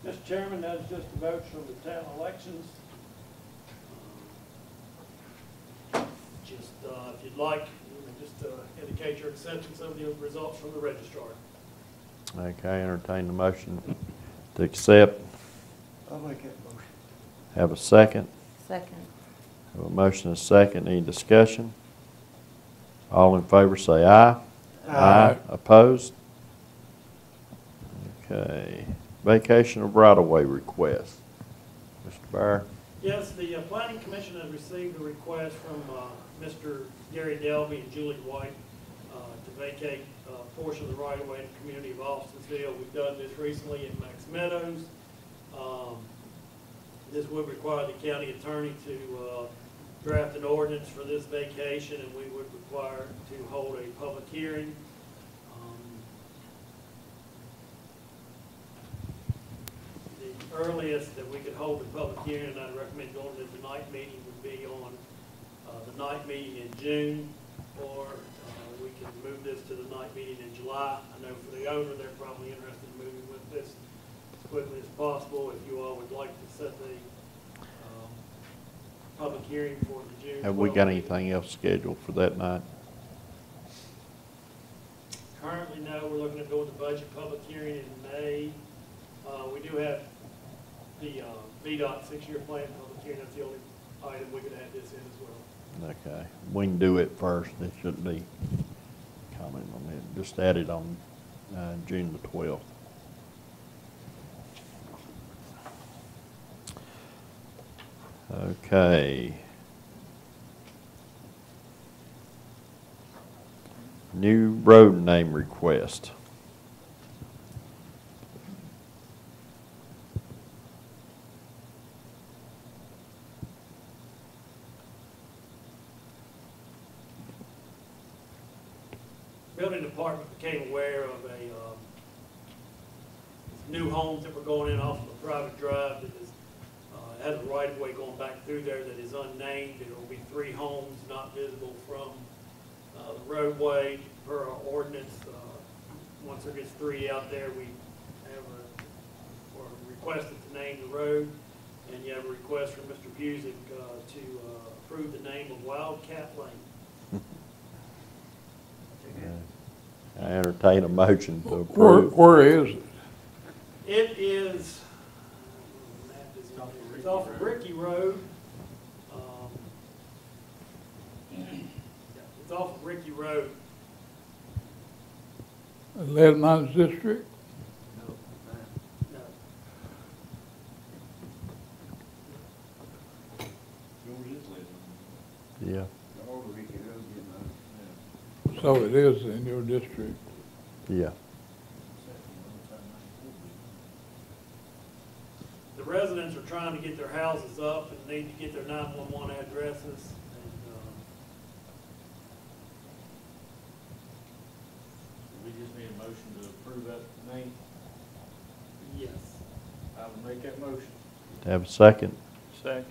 Mr. Chairman, that's just the votes from the town elections. Just, if you'd like, you can just indicate your acceptance of the results from the registrar. Okay, entertain the motion to accept. I'll make that motion. Have a second. Second. Have a motion and a second. Any discussion? All in favor say aye. Aye. Opposed? Okay. Vacation of right-of-way request. Mr. Bear? Yes, the Planning Commission has received a request from Mr. Gary Delby and Julie Wythe to vacate a portion of the right-of-way in the community of Austinville. We've done this recently in Max Meadows. This would require the county attorney to draft an ordinance for this vacation, and we would require to hold a public hearing. The earliest that we could hold a public hearing, and I'd recommend going to the night meeting, would be on the night meeting in June, or we can move this to the night meeting in July. I know for the owner, they're probably interested in moving with this as quickly as possible. If you all would like to set the public hearing for the June 12th. Have we got anything else scheduled for that night? Currently, no. We're looking at doing the budget public hearing in May. We do have the VDOT 6-year plan public hearing. That's the only item we could add this in as well. Okay, we can do it first. It shouldn't be comment on it. Just add it on June the 12th. Okay. New road name request. Building department became aware of new homes that were going in off of a private drive that is, has a right of way going back through there that is unnamed. There will be 3 homes not visible from the roadway per our ordinance. Once there gets 3 out there, we have or requested to name the road, and you have a request from Mr. Busick to approve the name of Wildcat Lane. I entertain a motion to approve. Where is it? It is, it's off of Ricky Road. It's off of Ricky Road. Lead Mines District? No. Yeah. So it is in your district. Yeah. The residents are trying to get their houses up and need to get their 911 addresses. And, We just need a motion to approve that name. yes. I will make that motion. Have a second. Second.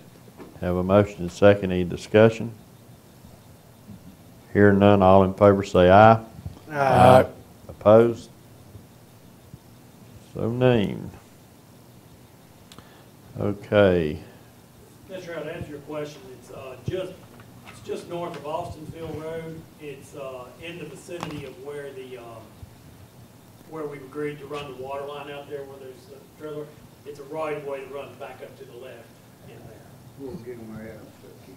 Have a motion and second. Any discussion? Hearing none, all in favor say aye. Aye. Opposed? So named. Okay, Mr. Howard, to answer your question, it's just north of Austinville Road. It's in the vicinity of where where we've agreed to run the water line out there where there's a trailer. It's a right of way that runs back up to the left in there. We'll get them right out, so keep.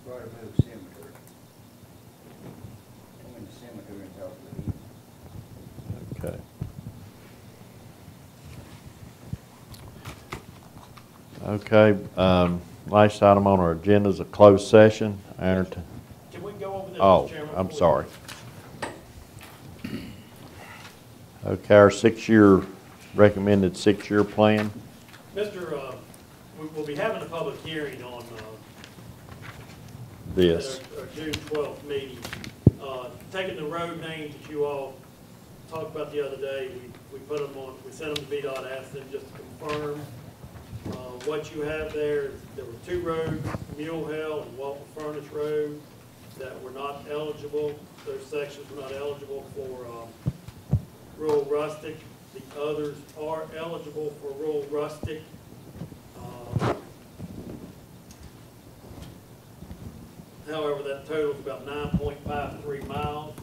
Right above the cemetery. Come in the cemetery and talk to him. okay. Okay, last item on our agenda is a closed session. Can we go over this, Oh, Mr. Chairman? I'm sorry. Okay, our recommended six-year plan. We'll be having a public hearing on This. our June 12th meeting. Taking the road names that you all talked about the other day, we put them on, we sent them to VDOT, asked them just to confirm what you have there. There were two roads, Mule Hill and Walton Furnace Road, that were not eligible. Those sections were not eligible for rural rustic. The others are eligible for rural rustic. However, that totals about 9.53 miles.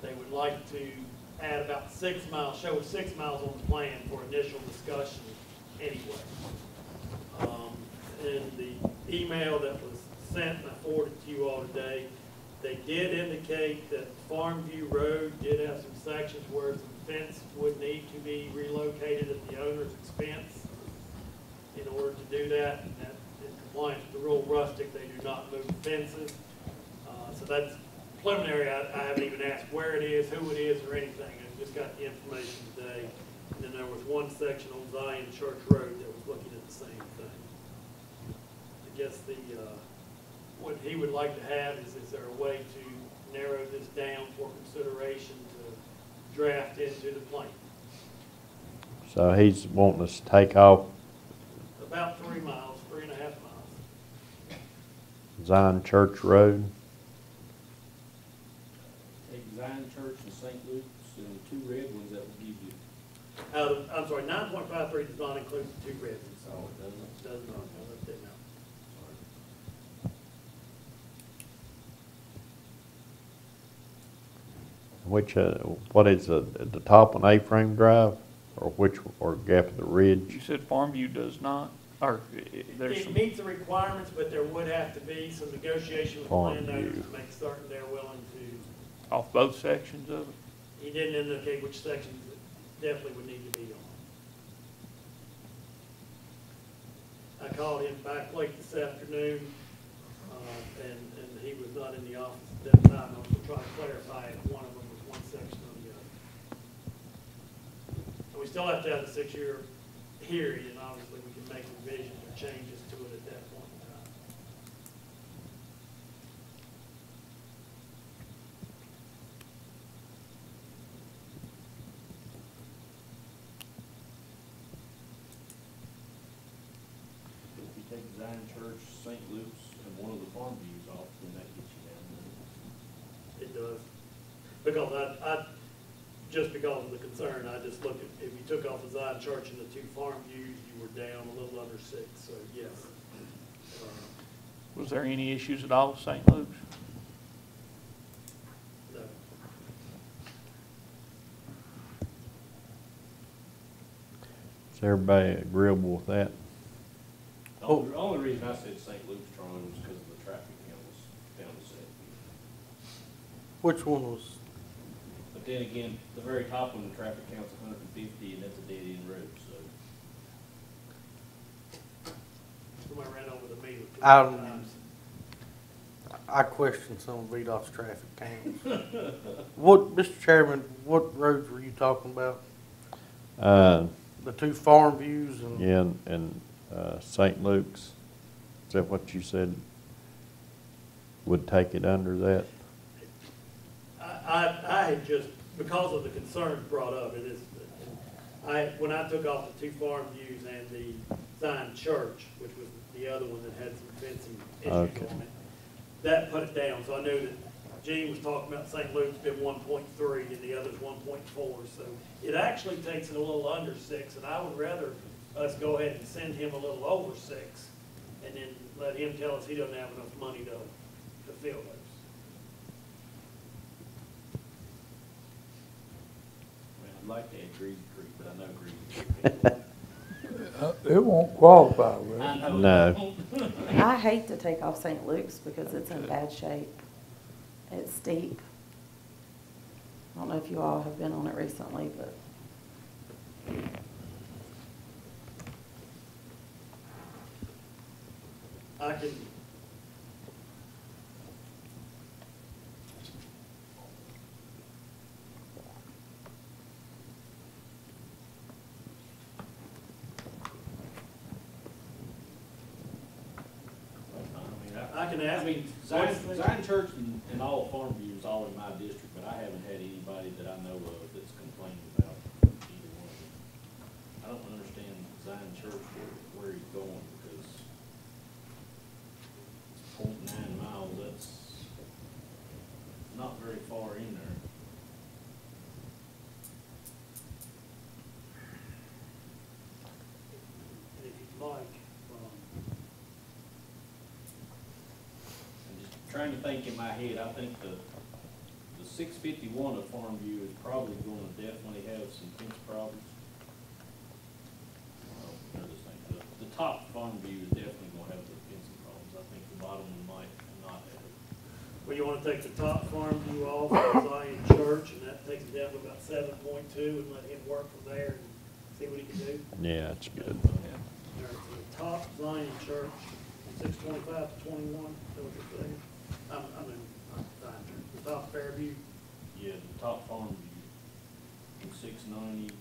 They would like to add about 6 miles, show 6 miles on the plan for initial discussion anyway. In the email that was sent, and I forwarded to you all today, they did indicate that Farmview Road did have some sections where some fence would need to be relocated at the owner's expense. In order to do that, and that in compliance with the rural rustic, they do not move fences. So that's preliminary. I haven't even asked where it is, who it is, or anything. I just got the information today. And then there was one section on Zion Church Road that was looking at the same thing. I guess what he would like to have is there a way to narrow this down for consideration to draft into the plan? So he's wanting us to take off About 3 miles, 3.5 miles. Zion Church Road. Take Zion Church and St. Luke's and the two red ones that will give you. I'm sorry, 9.53 does not include the two red ones. Oh, it doesn't? Does not, no, that's it now. Which, what is at the top on A-frame drive, or Gap of the Ridge? You said Farmview does not, or there's It some, meets the requirements, but there would have to be some negotiation with the Farm landowners view. to make certain they're willing to. off both sections of it? He didn't indicate which sections it definitely would need to be on. I called him back late this afternoon, and he was not in the office at that time. I was trying to clarify if one of them was one section or the other. And we still have to have the 6-year period, and obviously we can make revisions or changes to it at that point in time. If you take Zion Church, St. Luke's, and one of the farm views off, then that gets you down there. It does. Because just because of the concern, I just looked at, if you took off the Zion Church and the two farm views, you were down a little under 6, so yes. Was there any issues at all with St. Luke's? No. Is everybody agreeable with that? The only reason I said St. Luke's, Charlie, was because of the traffic count was down to 7. Which one was, But then again, the very top one, the traffic count's 150, and that's a dead-end road, so. Somebody ran over the meter 2 Um, times. I question some of VDOT's traffic counts. What, Mr. Chairman, what roads were you talking about? The two farm views and? Yeah, and St. Luke's, is that what you said would take it under that? I had just, because of the concerns brought up, it is, when I took off the two farm views and the Zion Church, which was the other one that had some fencing Okay. issues on it. That put it down, so I knew that Gene was talking about St. Luke's been 1.3 and the other's 1.4, so it actually takes it a little under 6, and I would rather us go ahead and send him a little over 6, and then let him tell us he doesn't have enough money to fill those. Well, I'd like to add Greasy Creek, but I know Greasy Creek. It won't qualify, will it? I know. No. I hate to take off St. Luke's because it's in bad shape. It's steep. I don't know if you all have been on it recently, but I can, I can ask. I mean, Zion Church and all of Farmview is all in my district, but I haven't had anybody that I know of that's complained about either one of them. I don't understand Zion Church where he's going, because it's 0.9 miles, that's not very far in there. If you'd like, I'm just trying to think in my head, I think the 651 of Farmview is probably going to definitely have some fence problems. Well, another thing, the top Farmview is definitely going to have the fencing problems. I think the bottom one might not have it. well, you want to take the top farm view off of Zion Church, and that takes it down to about 7.2, and let him work from there and see what he can do. Yeah, it's good. All right, so the top Zion Church, 625 to 21, is that what you're saying? I mean, not Zion Church, the top Fairview. Yeah, the top Farmview, from 690 to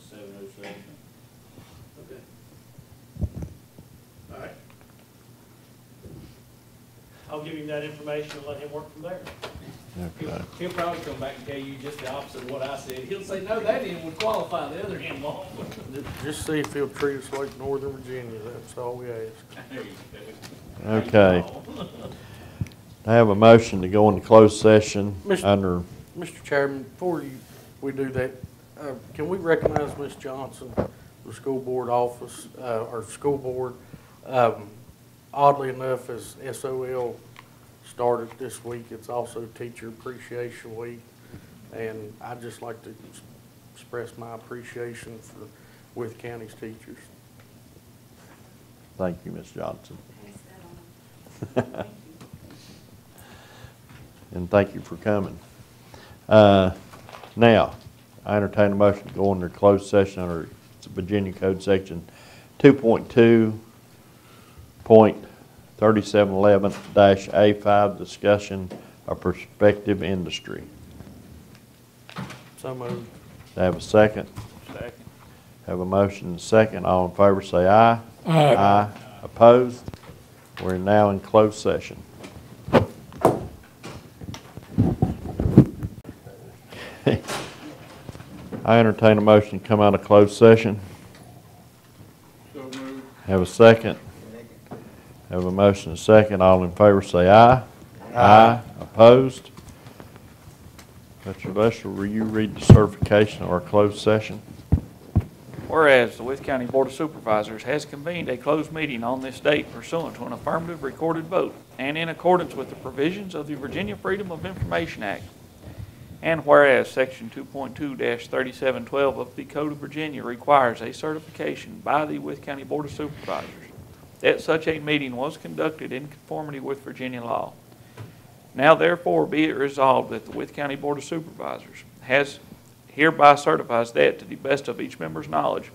707. Okay. All right. I'll give him that information and let him work from there. Okay. He'll probably come back and tell you just the opposite of what I said. He'll say, no, that end would qualify, the other end won't. Just see if he'll treat us like Northern Virginia, that's all we ask. There you go. Okay. I have a motion to go into closed session Mr. under, Mr. Chairman, before we do that, can we recognize Ms. Johnson, the school board office, or school board? Oddly enough, as SOL started this week, it's also Teacher Appreciation Week. And I'd just like to express my appreciation for Wythe County's teachers. thank you, Ms. Johnson. And thank you for coming. Now, I entertain a motion to go into closed session under Virginia Code Section 2.2.3711-A5, discussion of prospective industry. So moved. Do I have a second? Second. Have a motion and a second. All in favor say aye. Aye. Aye. Opposed? We're now in closed session. I entertain a motion to come out of closed session. So moved. Have a second. Have a motion and a second. All in favor say aye. Aye. Opposed? Mr. Lester, will you read the certification of our closed session? Whereas the Wythe County Board of Supervisors has convened a closed meeting on this date pursuant to an affirmative recorded vote and in accordance with the provisions of the Virginia Freedom of Information Act. And whereas Section 2.2-3712 of the Code of Virginia requires a certification by the Wythe County Board of Supervisors that such a meeting was conducted in conformity with Virginia law. Now therefore be it resolved that the Wythe County Board of Supervisors has hereby certifies that, to the best of each member's knowledge,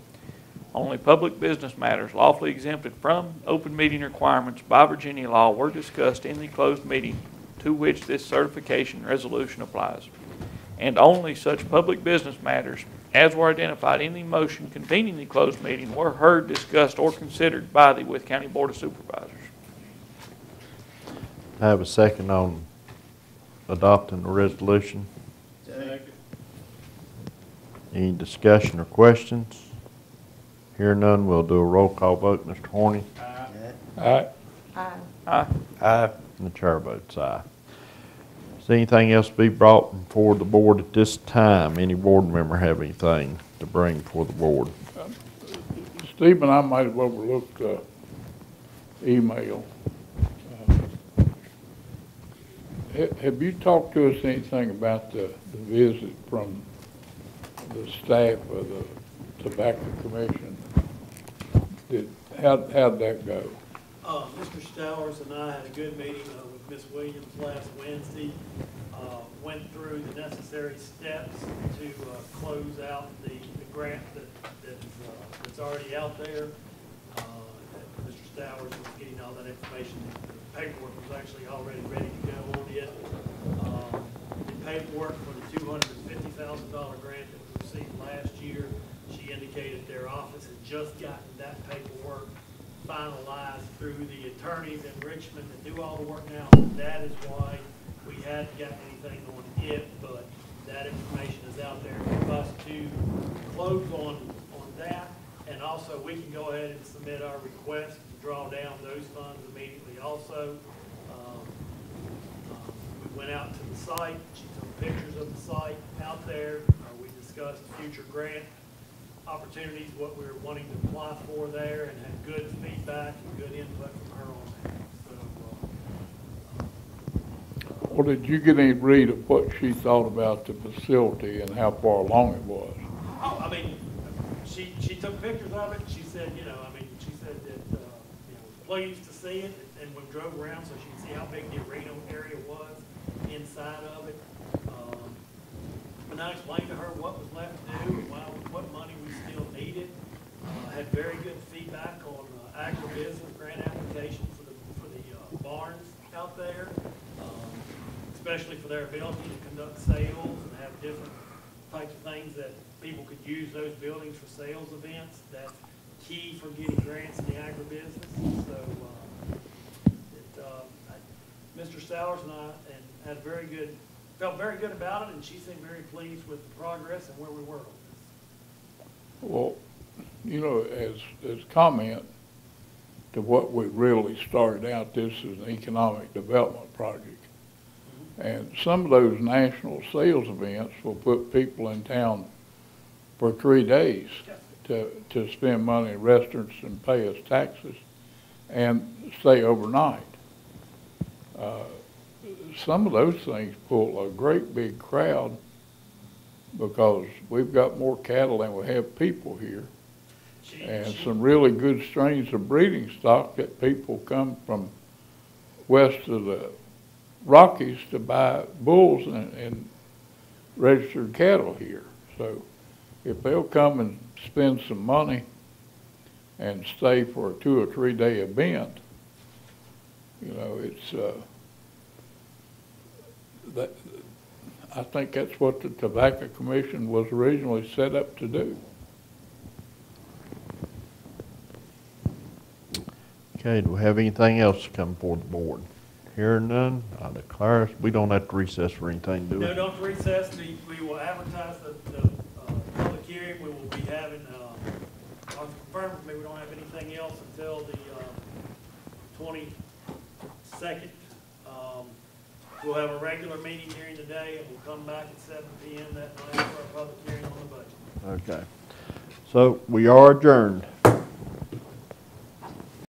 only public business matters lawfully exempted from open meeting requirements by Virginia law were discussed in the closed meeting to which this certification resolution applies. And only such public business matters as were identified in the motion convening the closed meeting were heard, discussed, or considered by the Wythe County Board of Supervisors. I have a second on adopting the resolution. Second. Any discussion or questions? Hearing none, we'll do a roll call vote. Mr. Horny? Aye. Aye. Aye. And the chair votes aye. Is there anything else to be brought before the board at this time? Any board member have anything to bring before the board? Steve and I might have overlooked the email. Have you talked to us anything about the visit from the staff of the Tobacco Commission? How'd that go? Mr. Stowers and I had a good meeting with Ms. Williams last Wednesday. Went through the necessary steps to close out the grant that's already out there. Mr. Stowers was getting all that information. The paperwork was actually already ready to go on it. The paperwork for the $250,000 grant that we received last year, she indicated their office had just gotten that paperwork finalized through the attorneys in Richmond that do all the work now. That is why we hadn't gotten anything on it, but that information is out there for us to close on that. And also, we can go ahead and submit our request to draw down those funds immediately also. We went out to the site. She took pictures of the site out there. We discussed future grant opportunities, what we were wanting to apply for there, and had good feedback and good input from her on that. So, Well, did you get any read of what she thought about the facility and how far along it was? oh, I mean, she took pictures of it. She said, she said that, pleased to see it, and we drove around so she could see how big the arena area was inside of it. And I explained to her what was left to do and what money we still needed. Had very good feedback on agribusiness grant application for the barns out there, especially for their ability to conduct sales and have different types of things that people could use those buildings for sales events. That's key for getting grants in the agribusiness. So, Mr. Stowers and I felt very good about it, and she seemed very pleased with the progress and where we were on this. Well, as comment to what we really started out, this is an economic development project. And some of those national sales events will put people in town for 3 days to spend money in restaurants and pay us taxes and stay overnight. Some of those things pull a great big crowd because we've got more cattle than we have people here. And some really good strains of breeding stock that people come from west of the Rockies to buy bulls and registered cattle here. So if they'll come and spend some money and stay for a 2 or 3 day event, it's I think that's what the Tobacco Commission was originally set up to do. Okay, do we have anything else to come before the board? Hearing none, I declare, we don't have to recess for anything, do we? No, don't recess. We will advertise the public hearing. We will be having, I'll confirm with me, we don't have anything else until the 22nd. We'll have a regular meeting during the day, and we'll come back at 7 p.m. that night for our public hearing on the budget. Okay. So we are adjourned.